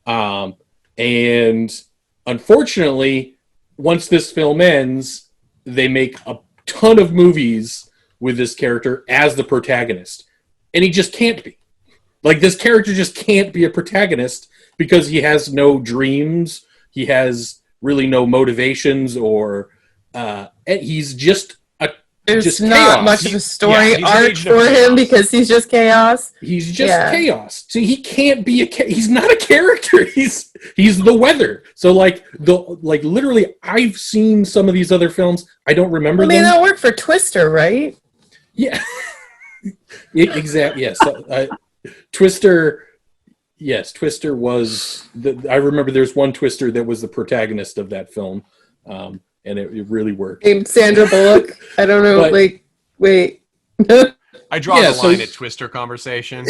And unfortunately, once this film ends, they make a ton of movies with this character as the protagonist, and he just can't be. This character just can't be a protagonist because he has no dreams, he has really no motivations, or he's just there's not chaos. much of a story arc for him because he's just chaos. He's just chaos. See, he can't be he's not a character. He's the weather. So literally, I've seen some of these other films. I don't remember them. That worked for Twister, right? Yeah. Exactly. Yes. Twister. Yes, Twister was. I remember there's one Twister that was the protagonist of that film, and it really worked. Named Sandra Bullock. I don't know. But- like, wait. I draw Yeah, the so- line at Twister conversation.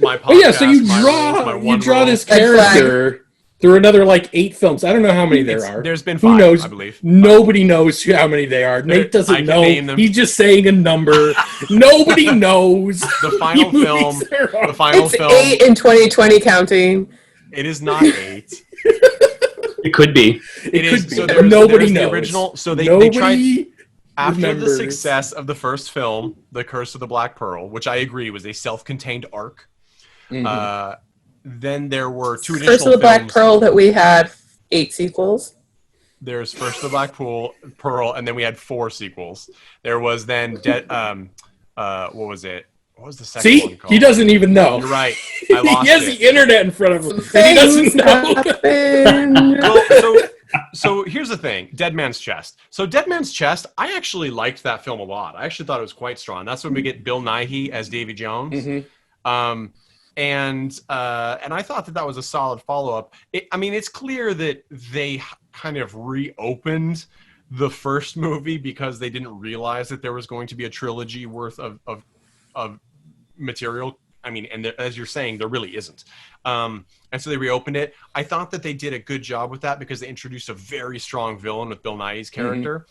My podcast, Oh yeah, so you my draw rules, my draw one this rule. character through another like 8 films. I don't know how many there are. There's been Who 5, knows? I believe. Nobody knows how many they are. Nate I doesn't can know. name them. He's just saying a number. Nobody knows. The final how many film. movies there are. The final It's film. 8 in 2020 counting. It is not 8. It could be. It is. could be. So there's, Nobody there's knows. the original. So they Nobody tried after the remembers. success of the first film, The Curse of the Black Pearl, which I agree was a self-contained arc. Mhm. Then there were 2 additional Curse of the Black films. Pearl that we had 8 sequels. There's first the Black Pearl, and then we had 4 sequels. There was then what was it? What was the second one See, called? he doesn't even know. You're right. I lost he has it. the internet in front of him, and he Things doesn't know. happen. Well, so here's the thing: Dead Man's Chest. So Dead Man's Chest, I actually liked that film a lot. I actually thought it was quite strong. That's when we get Bill Nighy as Davy Jones. Mhm. And I thought that was a solid follow-up. I mean, it's clear that they kind of reopened the first movie because they didn't realize that there was going to be a trilogy worth of material. I mean, and as you're saying, there really isn't. And so they reopened it. I thought that they did a good job with that because they introduced a very strong villain with Bill Nighy's character.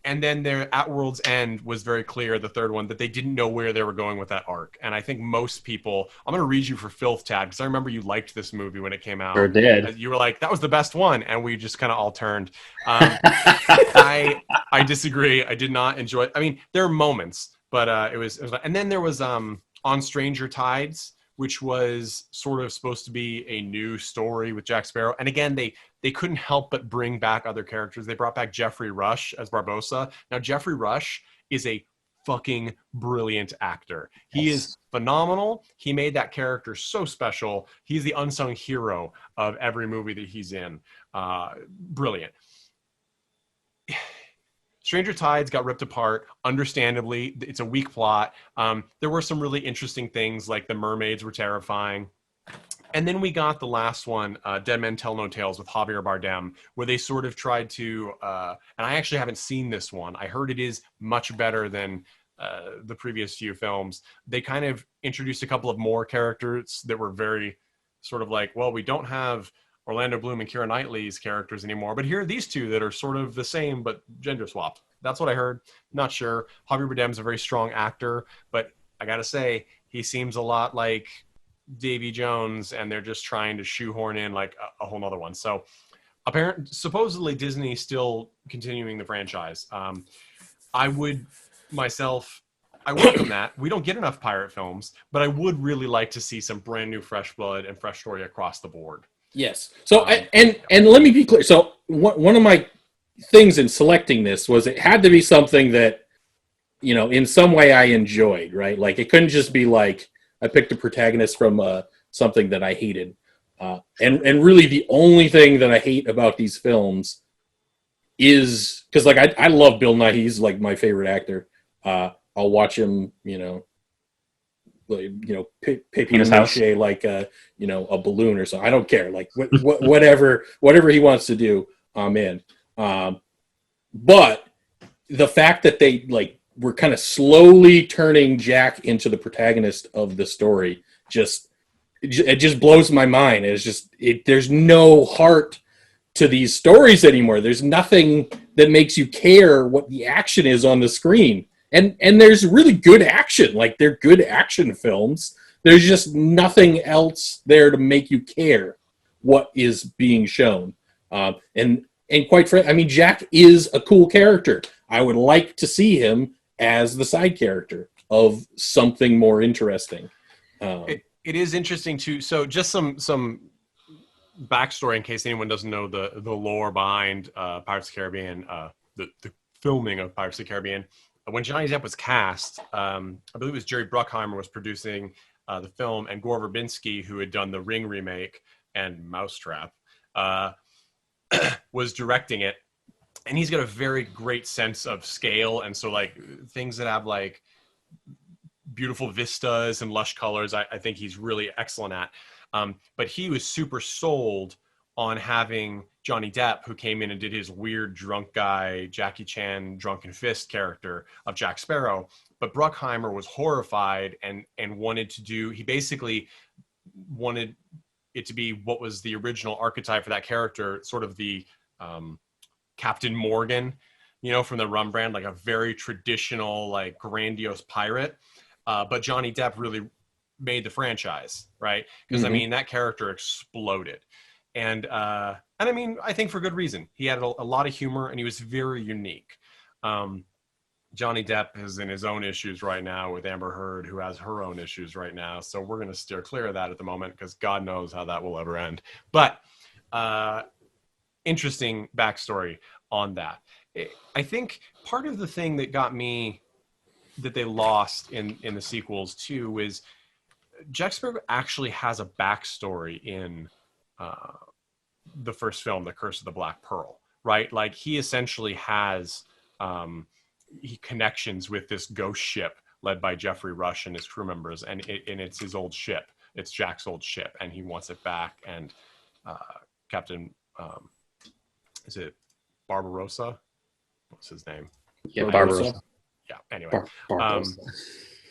And then their At World's End was very clear, the third one, that they didn't know where they were going with that arc. And I think most people, I'm going to read you for Filth, Tad, because I remember you liked this movie when it came out. Sure did. You were like, that was the best one. And we just kind of all turned. I disagree. I did not enjoy it. I mean, there are moments, but it was and then there was On Stranger Tides, which was sort of supposed to be a new story with Jack Sparrow. And again, they couldn't help but bring back other characters. They brought back Jeffrey Rush as Barbossa. Now, Jeffrey Rush is a fucking brilliant actor. He is phenomenal. He made that character so special. He's the unsung hero of every movie that he's in. Brilliant. Stranger Tides got ripped apart. Understandably, it's a weak plot. There were some really interesting things, like the mermaids were terrifying. And then we got the last one, Dead Men Tell No Tales with Javier Bardem, where they sort of tried to, and I actually haven't seen this one. I heard it is much better than the previous few films. They kind of introduced a couple of more characters that were very sort of like, well, we don't have Orlando Bloom and Keira Knightley's characters anymore, but here are these two that are sort of the same but gender swapped. That's what I heard. Not sure. Javier Bardem's a very strong actor, but I gotta say, he seems a lot like Davy Jones, and they're just trying to shoehorn in like a whole nother one. So supposedly Disney's still continuing the franchise. I would myself, I welcome that. We don't get enough pirate films, but I would really like to see some brand new fresh blood and fresh story across the board. Yes. So and let me be clear. So one of my things in selecting this was it had to be something that, you know, in some way I enjoyed, right? Like it couldn't just be like I picked a protagonist from something that I hated. And really the only thing that I hate about these films is because like I love Bill Nighy. He's like my favorite actor. I'll watch him, papier-mâché like a balloon or something. I don't care. Like whatever he wants to do, I'm in. But the fact that they like were kind of slowly turning Jack into the protagonist of the story it just blows my mind. It's just there's no heart to these stories anymore. There's nothing that makes you care what the action is on the screen. And there's really good action. Like they're good action films. There's just nothing else there to make you care what is being shown. And quite frankly, I mean, Jack is a cool character. I would like to see him as the side character of something more interesting. It is interesting too. So just some backstory in case anyone doesn't know the lore behind Pirates of the Caribbean, the filming of Pirates of the Caribbean. When Johnny Depp was cast, I believe it was Jerry Bruckheimer was producing the film, and Gore Verbinski, who had done the Ring remake and Mousetrap, was directing it. and he's got a very great sense of scale. And so like things that have like beautiful vistas and lush colors, I think he's really excellent at. But he was super sold on having Johnny Depp, who came in and did his weird drunk guy, Jackie Chan drunken fist character of Jack Sparrow. But Bruckheimer was horrified and wanted to do, he basically wanted it to be what was the original archetype for that character, sort of the Captain Morgan, you know, from the rum brand, like a very traditional, like grandiose pirate. But Johnny Depp really made the franchise, right? Because I mean, that character exploded. And I mean, I think for good reason. He had a lot of humor and he was very unique. Johnny Depp is in his own issues right now with Amber Heard, who has her own issues right now. So we're going to steer clear of that at the moment because God knows how that will ever end. But interesting backstory on that. I think part of the thing that got me that they lost in the sequels too is Jack Sparrow actually has a backstory in the first film, The Curse of the Black Pearl, right? Like he essentially has connections with this ghost ship led by Jeffrey Rush and his crew members, and it's his old ship. It's Jack's old ship, and he wants it back. And Captain, is it Barbarossa? What's his name? Yeah, Barbarossa. Yeah. Anyway,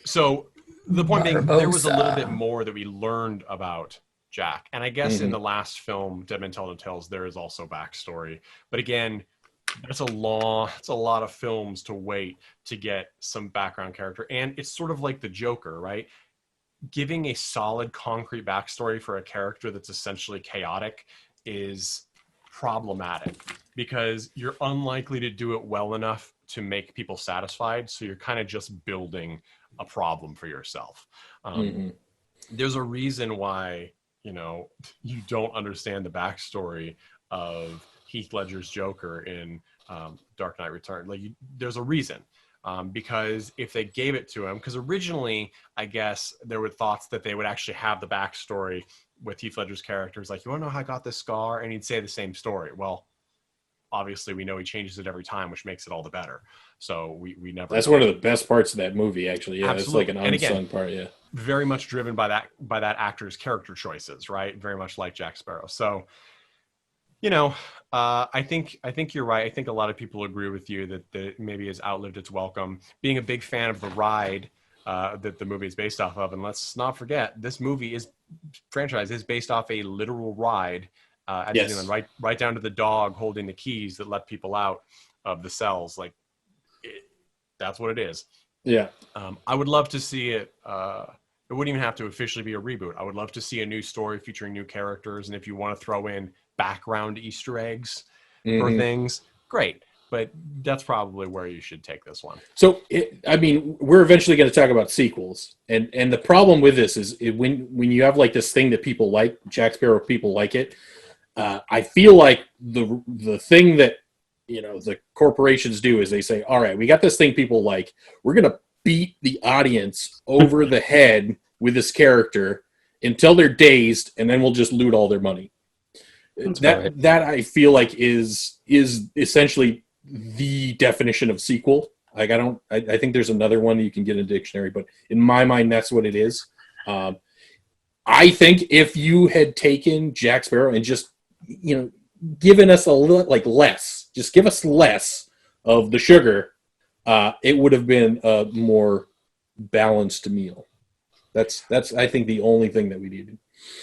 so the point being, there was a little bit more that we learned about Jack, and I guess in the last film, Dead Men Tell No Tales, there is also backstory. But again, it's a lot of films to wait to get some background character, and it's sort of like the Joker, right? Giving a solid, concrete backstory for a character that's essentially chaotic is problematic because you're unlikely to do it well enough to make people satisfied. So you're kind of just building a problem for yourself. There's a reason why, you know, you don't understand the backstory of Heath Ledger's Joker in Dark Knight Returns. Like, there's a reason. Because if they gave it to him, because originally, I guess, there were thoughts that they would actually have the backstory with Heath Ledger's characters. Like, you want to know how I got this scar? And he'd say the same story. Well, obviously, we know he changes it every time, which makes it all the better. So we never... That's one of the best parts of that movie, actually. Yeah, absolutely. It's like an unsung part, yeah. Very much driven by that actor's character choices, right? Very much like Jack Sparrow. So, you know, I think you're right. I think a lot of people agree with you that maybe has outlived its welcome. Being a big fan of the ride that the movie is based off of, and let's not forget, this franchise is based off a literal ride at Disneyland, right down to the dog holding the keys that let people out of the cells. Like, that's what it is. Yeah. I would love to see it. It wouldn't even have to officially be a reboot. I would love to see a new story featuring new characters, and if you want to throw in background Easter eggs for things, great. But that's probably where you should take this one. So, I mean, we're eventually going to talk about sequels, and the problem with this is when you have like this thing that people like, Jack Sparrow, people like it. I feel like the thing that, you know, the corporations do is they say, all right, we got this thing people like, we're going to beat the audience over the head with this character until they're dazed, and then we'll just loot all their money. That I feel like is essentially the definition of sequel. Like, I think there's another one you can get in a dictionary, but in my mind, that's what it is. I think if you had taken Jack Sparrow and just, you know, given us a little, like, less, just give us less of the sugar, it would have been a more balanced meal. That's I think the only thing that we needed.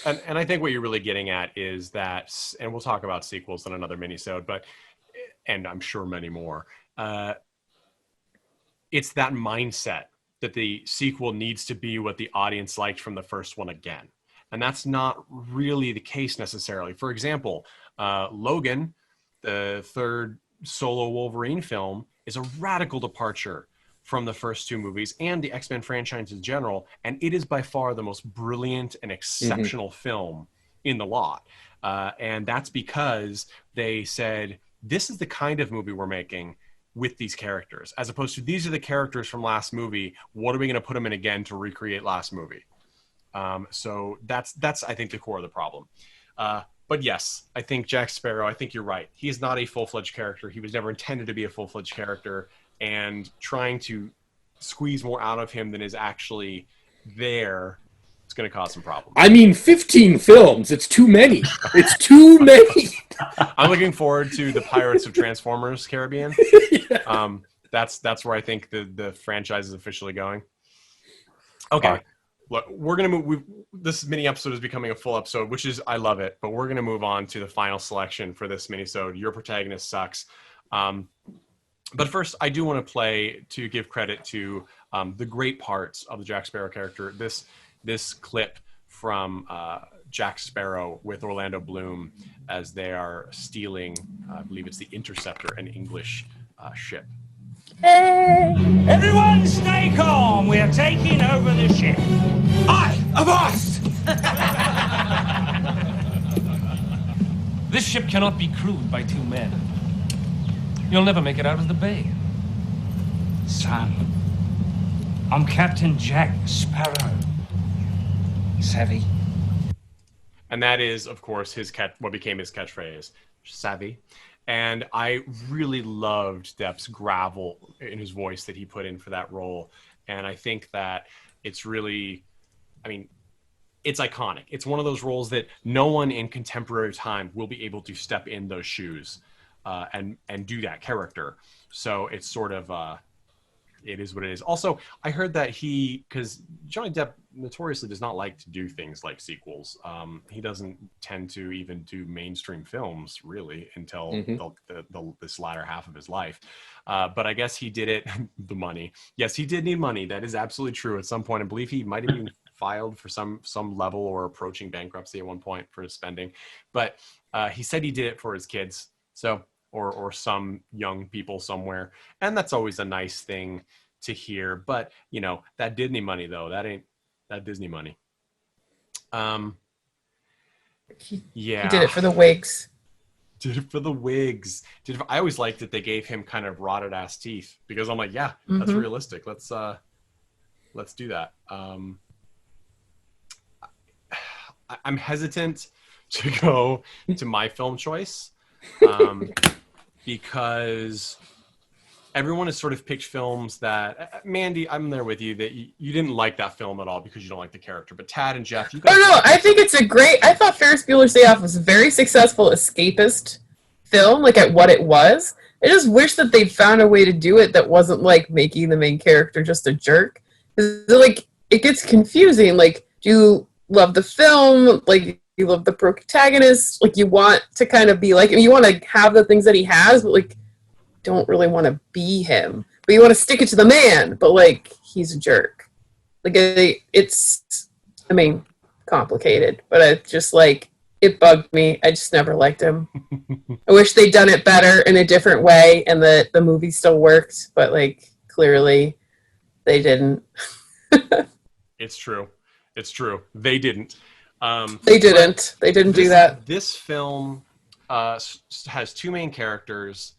And I think what you're really getting at is that, and we'll talk about sequels in another mini-sode, and I'm sure many more. It's that mindset that the sequel needs to be what the audience liked from the first one again. And that's not really the case necessarily. For example, Logan, the third solo Wolverine film, is a radical departure from the first two movies and the X-Men franchise in general, and it is by far the most brilliant and exceptional film in the lot. And that's because they said, this is the kind of movie we're making with these characters, as opposed to these are the characters from last movie, what are we going to put them in again to recreate last movie? So that's I think the core of the problem. But yes, I think Jack Sparrow, I think you're right. He is not a full-fledged character. He was never intended to be a full-fledged character, and trying to squeeze more out of him than is actually there, it's going to cause some problems. I mean, 15 films. It's too many. It's too many. I'm looking forward to the Pirates of Transformers Caribbean. Yeah. That's where I think the franchise is officially going. Okay. Look, we're going to move. This mini episode is becoming a full episode, which is, I love it, but we're going to move on to the final selection for this mini-sode. Your Protagonist Sucks. But first, I do want to play to give credit to the great parts of the Jack Sparrow character. This clip from Jack Sparrow with Orlando Bloom as they are stealing, I believe it's the Interceptor, an English ship. Hey! Everyone stay calm. We are taking over the ship. I avast! This ship cannot be crewed by 2 men. You'll never make it out of the bay. Son, I'm Captain Jack Sparrow. Savvy? And that is, of course, what became his catchphrase, savvy. And I really loved Depp's gravel in his voice that he put in for that role. And I think that it's really, I mean, it's iconic. It's one of those roles that no one in contemporary time will be able to step in those shoes and do that character. So it's sort of, it is what it is. Also, I heard that because Johnny Depp notoriously does not like to do things like sequels. He doesn't tend to even do mainstream films, really, until this latter half of his life. But I guess he did it, the money. Yes, he did need money. That is absolutely true. At some point, I believe he might have even filed for some level or approaching bankruptcy at one point for his spending. But he said he did it for his kids. So, or some young people somewhere. And that's always a nice thing to hear. But, you know, that Disney money, though, that ain't that Disney money. Yeah. He did it for the wigs. Did it for the wigs. I always liked that they gave him kind of rotted ass teeth, because I'm like, yeah, that's realistic. Let's do that. I'm hesitant to go to my film choice. Because everyone has sort of picked films that, Mandy, I'm there with you, that you didn't like that film at all because you don't like the character. But Tad and Jeff, you guys... Oh, no, I think it's I thought Ferris Bueller's Day Off was a very successful escapist film, like at what it was. I just wish that they'd found a way to do it that wasn't like making the main character just a jerk. Because like, it gets confusing. Like, do you love the film? Like, you love the protagonist, like you want to kind of be like, I mean, you want to have the things that he has, but like don't really want to be him, but you want to stick it to the man, but like he's a jerk. Like it's, I mean, complicated, but it's just like, it bugged me. I just never liked him. I wish they'd done it better in a different way and that the movie still worked, but like clearly they didn't. It's true. They didn't. They didn't do that. This film has 2 main characters,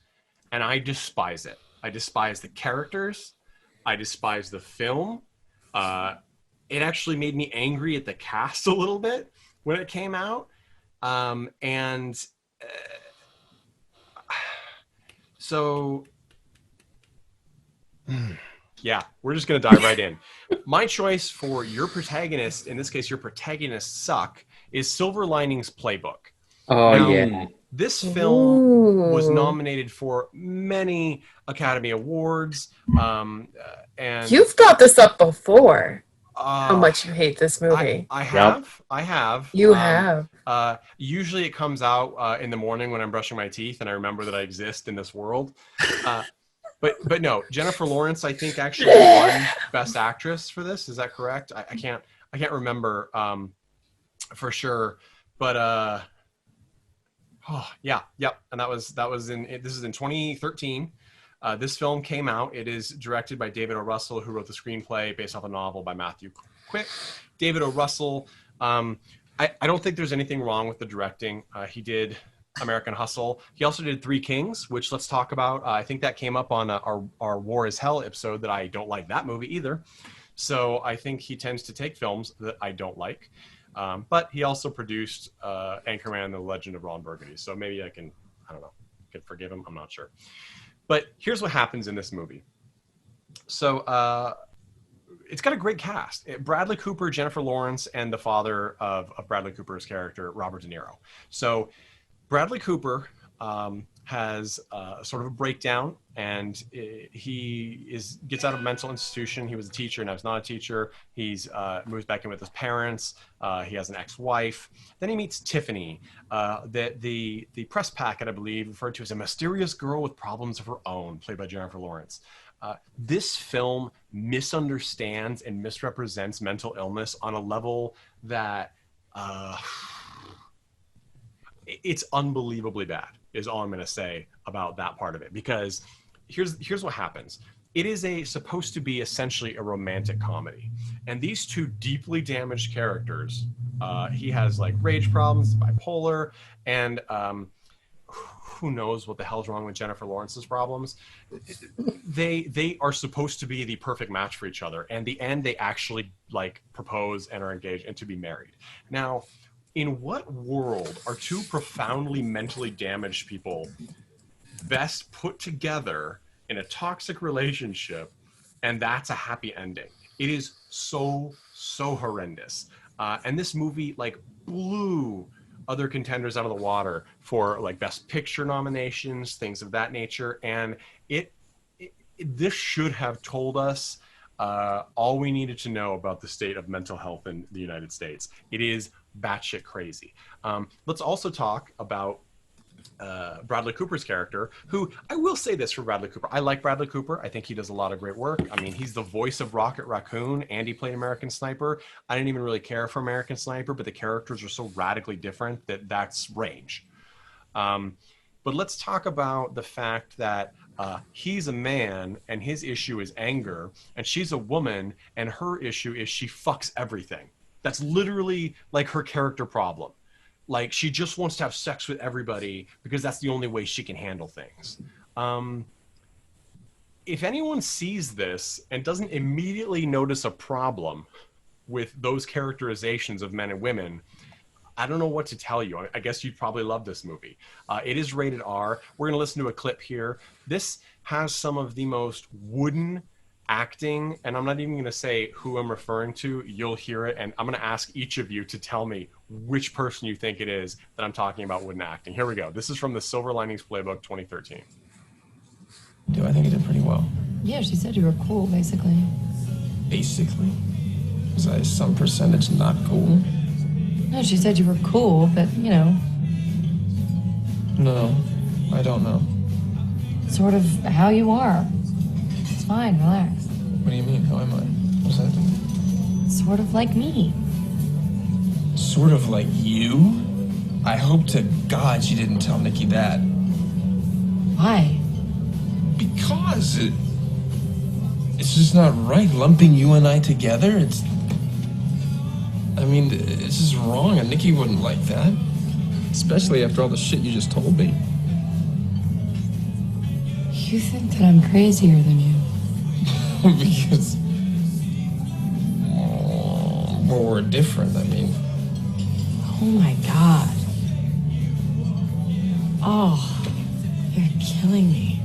and I despise it. I despise the characters. I despise the film. It actually made me angry at the cast a little bit when it came out. So... Yeah, we're just going to dive right in. My choice for your protagonist, in this case, your Protagonists Suck, is Silver Linings Playbook. Oh, now, yeah. This film was nominated for many Academy Awards. And you've brought this up before. How much you hate this movie. I have. I have. You have. Usually it comes out in the morning when I'm brushing my teeth and I remember that I exist in this world. But no, Jennifer Lawrence, I think, actually won Best Actress for this. Is that correct? I can't remember for sure. But yeah. And that was in 2013. This film came out. It is directed by David O. Russell, who wrote the screenplay based off a novel by Matthew Quick. David O. Russell. I don't think there's anything wrong with the directing. He did American Hustle. He also did Three Kings, which let's talk about. I think that came up on our War is Hell episode, that I don't like that movie either. So I think he tends to take films that I don't like. But he also produced Anchorman and the Legend of Ron Burgundy. So maybe I don't know, can forgive him. I'm not sure. But here's what happens in this movie. So it's got a great cast. Bradley Cooper, Jennifer Lawrence, and the father of Bradley Cooper's character, Robert De Niro. So Bradley Cooper has sort of a breakdown, and he gets out of a mental institution. He was a teacher, now he's not a teacher. He's moves back in with his parents. He has an ex-wife. Then he meets Tiffany, that the press packet, I believe, referred to as a mysterious girl with problems of her own, played by Jennifer Lawrence. This film misunderstands and misrepresents mental illness on a level that it's unbelievably bad, is all I'm going to say about that part of it. Because here's what happens. It is supposed to be essentially a romantic comedy. And these two deeply damaged characters, he has like rage problems, bipolar, and who knows what the hell's wrong with Jennifer Lawrence's problems. They are supposed to be the perfect match for each other. And in the end, they actually like propose and are engaged and to be married. Now, in what world are two profoundly mentally damaged people best put together in a toxic relationship, and that's a happy ending? It is so horrendous. And this movie like blew other contenders out of the water for like Best Picture nominations, things of that nature. And this should have told us all we needed to know about the state of mental health in the United States. It is batshit crazy. Let's also talk about Bradley Cooper's character, who, I will say this for Bradley Cooper. I like Bradley Cooper. I think he does a lot of great work. I mean, he's the voice of Rocket Raccoon, and he played American Sniper. I didn't even really care for American Sniper, but the characters are so radically different that's range. But let's talk about the fact that he's a man and his issue is anger, and she's a woman and her issue is she fucks everything. That's literally like her character problem. Like, she just wants to have sex with everybody because that's the only way she can handle things. If anyone sees this and doesn't immediately notice a problem with those characterizations of men and women, I don't know what to tell you. I guess you'd probably love this movie. It is rated R. We're going to listen to a clip here. This has some of the most wooden acting, and I'm not even going to say who I'm referring to. You'll hear it, and I'm going to ask each of you to tell me which person you think it is that I'm talking about wooden acting. Here we go. This is from the Silver Linings Playbook 2013. Do I think I did pretty well? Yeah, she said you were cool, basically. Basically? Was I some percentage not cool? No, she said you were cool, but, you know. No, I don't know. Sort of how you are. It's fine, relax. What do you mean? How am I? What does that mean? Sort of like me. Sort of like you? I hope to God she didn't tell Nikki that. Why? Because it's just not right lumping you and I together. This is wrong, and Nikki wouldn't like that. Especially after all the shit you just told me. You think that I'm crazier than you? Because... well, we're different, I mean. Oh my God. Oh, you're killing me.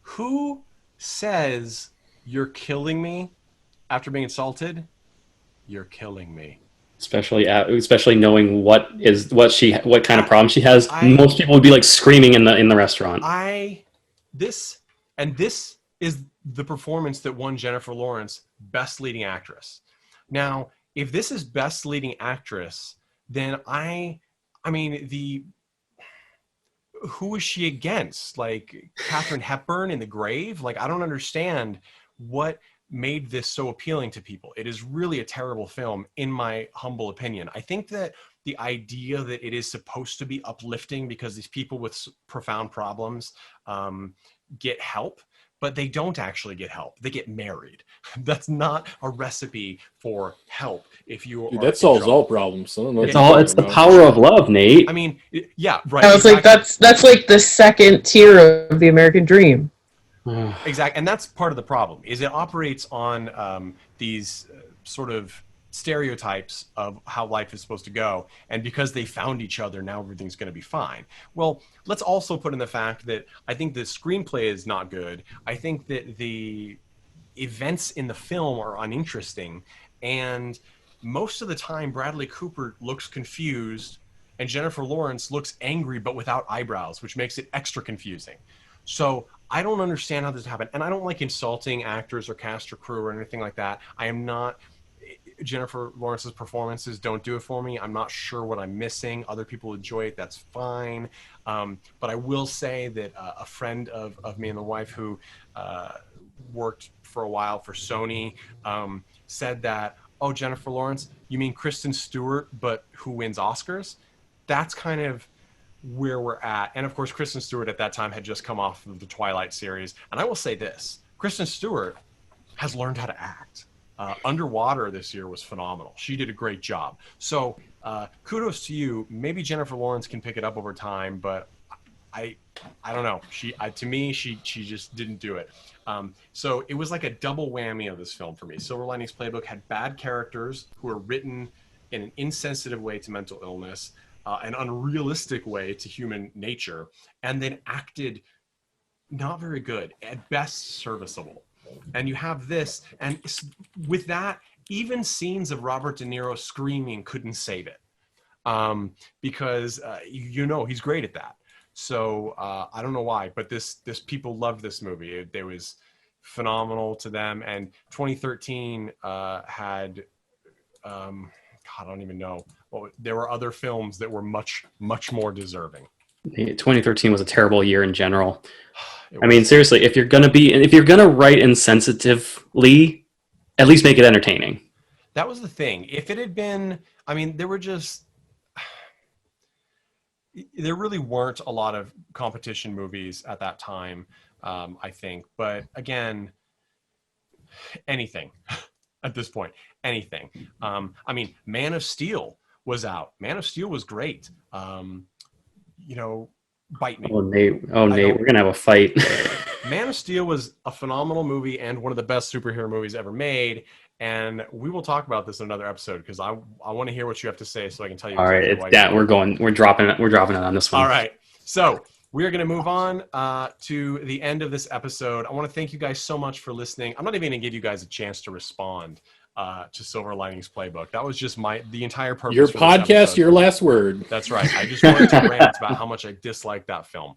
Who says you're killing me after being assaulted? You're killing me. Especially knowing what kind of problem she has. Most people would be like screaming in the restaurant. This is the performance that won Jennifer Lawrence Best Leading Actress. Now, if this is Best Leading Actress, then who is she against? Like Katharine Hepburn in The Grave? Like, I don't understand what made this so appealing to people. It is really a terrible film, in my humble opinion. I think that the idea that it is supposed to be uplifting because these people with profound problems get help, but they don't actually get help. They get married. That's not a recipe for help. If you that solves all problems. I don't know. It's the power of love, Nate. I mean, yeah, right. I was like, that's like the second tier of the American dream. Exactly, and that's part of the problem. Is it operates on these sort of stereotypes of how life is supposed to go, and because they found each other, now everything's going to be fine. Well, let's also put in the fact that I think the screenplay is not good. I think that the events in the film are uninteresting, and most of the time Bradley Cooper looks confused and Jennifer Lawrence looks angry but without eyebrows, which makes it extra confusing. So I don't understand how this happened, and I don't like insulting actors or cast or crew or anything like that. I am not. Jennifer Lawrence's performances don't do it for me. I'm not sure what I'm missing. Other people enjoy it. That's fine. But I will say that a friend of me and the wife who worked for a while for Sony said that, oh, Jennifer Lawrence, you mean Kristen Stewart, but who wins Oscars? That's kind of where we're at. And of course, Kristen Stewart at that time had just come off of the Twilight series. And I will say this, Kristen Stewart has learned how to act. Underwater this year was phenomenal. She did a great job. So kudos to you. Maybe Jennifer Lawrence can pick it up over time, but I don't know. To me, she just didn't do it. So it was like a double whammy of this film for me. Silver Linings Playbook had bad characters who were written in an insensitive way to mental illness, an unrealistic way to human nature, and then acted not very good, at best serviceable. And you have this, and with that, even scenes of Robert De Niro screaming couldn't save it, because he's great at that. So I don't know why, but this people loved this movie. It was phenomenal to them. And 2013 had God, I don't even know. Well, there were other films that were much more deserving. 2013 was a terrible year in general. I mean, seriously, if you're gonna write insensitively, at least make it entertaining. That was the thing. If it had been, I mean, there really weren't a lot of competition movies at that time, I think. But again, anything at this point, anything. I mean, Man of Steel was out. Man of Steel was great. Bite me. Oh, Nate, we're gonna have a fight. Man of Steel was a phenomenal movie and one of the best superhero movies ever made. And we will talk about this in another episode because I want to hear what you have to say so I can tell you. All right, it's that we're dropping it on this one. All right, so we are going to move on to the end of this episode. I want to thank you guys so much for listening. I'm not even going to give you guys a chance to respond to Silver Linings Playbook. That was just the entire purpose. Your podcast, your last word. That's right. I just wanted to rant about how much I dislike that film.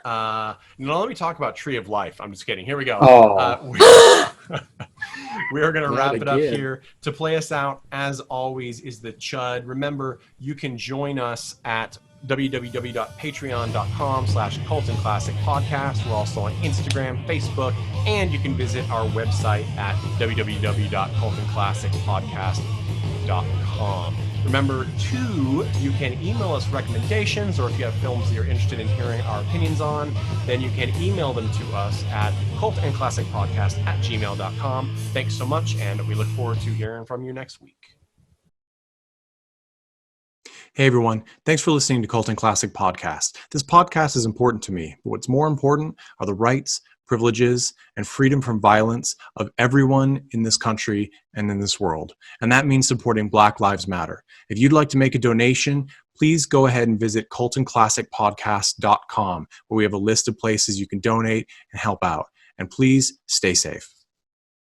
Now let me talk about Tree of Life. I'm just kidding. Here we go. We are going to wrap it up here. To play us out, as always, is the Chud. Remember, you can join us at www.patreon.com/cultandclassicpodcast. We're also on Instagram, Facebook, and you can visit our website at www.cultandclassicpodcast.com. Remember, too, you can email us recommendations, or if you have films that you're interested in hearing our opinions on, then you can email them to us at cultandclassicpodcast@gmail.com. Thanks so much, and we look forward to hearing from you next week. Hey everyone, thanks for listening to Cult and Classic Podcast. This podcast is important to me, but what's more important are the rights, privileges, and freedom from violence of everyone in this country and in this world. And that means supporting Black Lives Matter. If you'd like to make a donation, please go ahead and visit cultandclassicpodcast.com, where we have a list of places you can donate and help out. And please stay safe.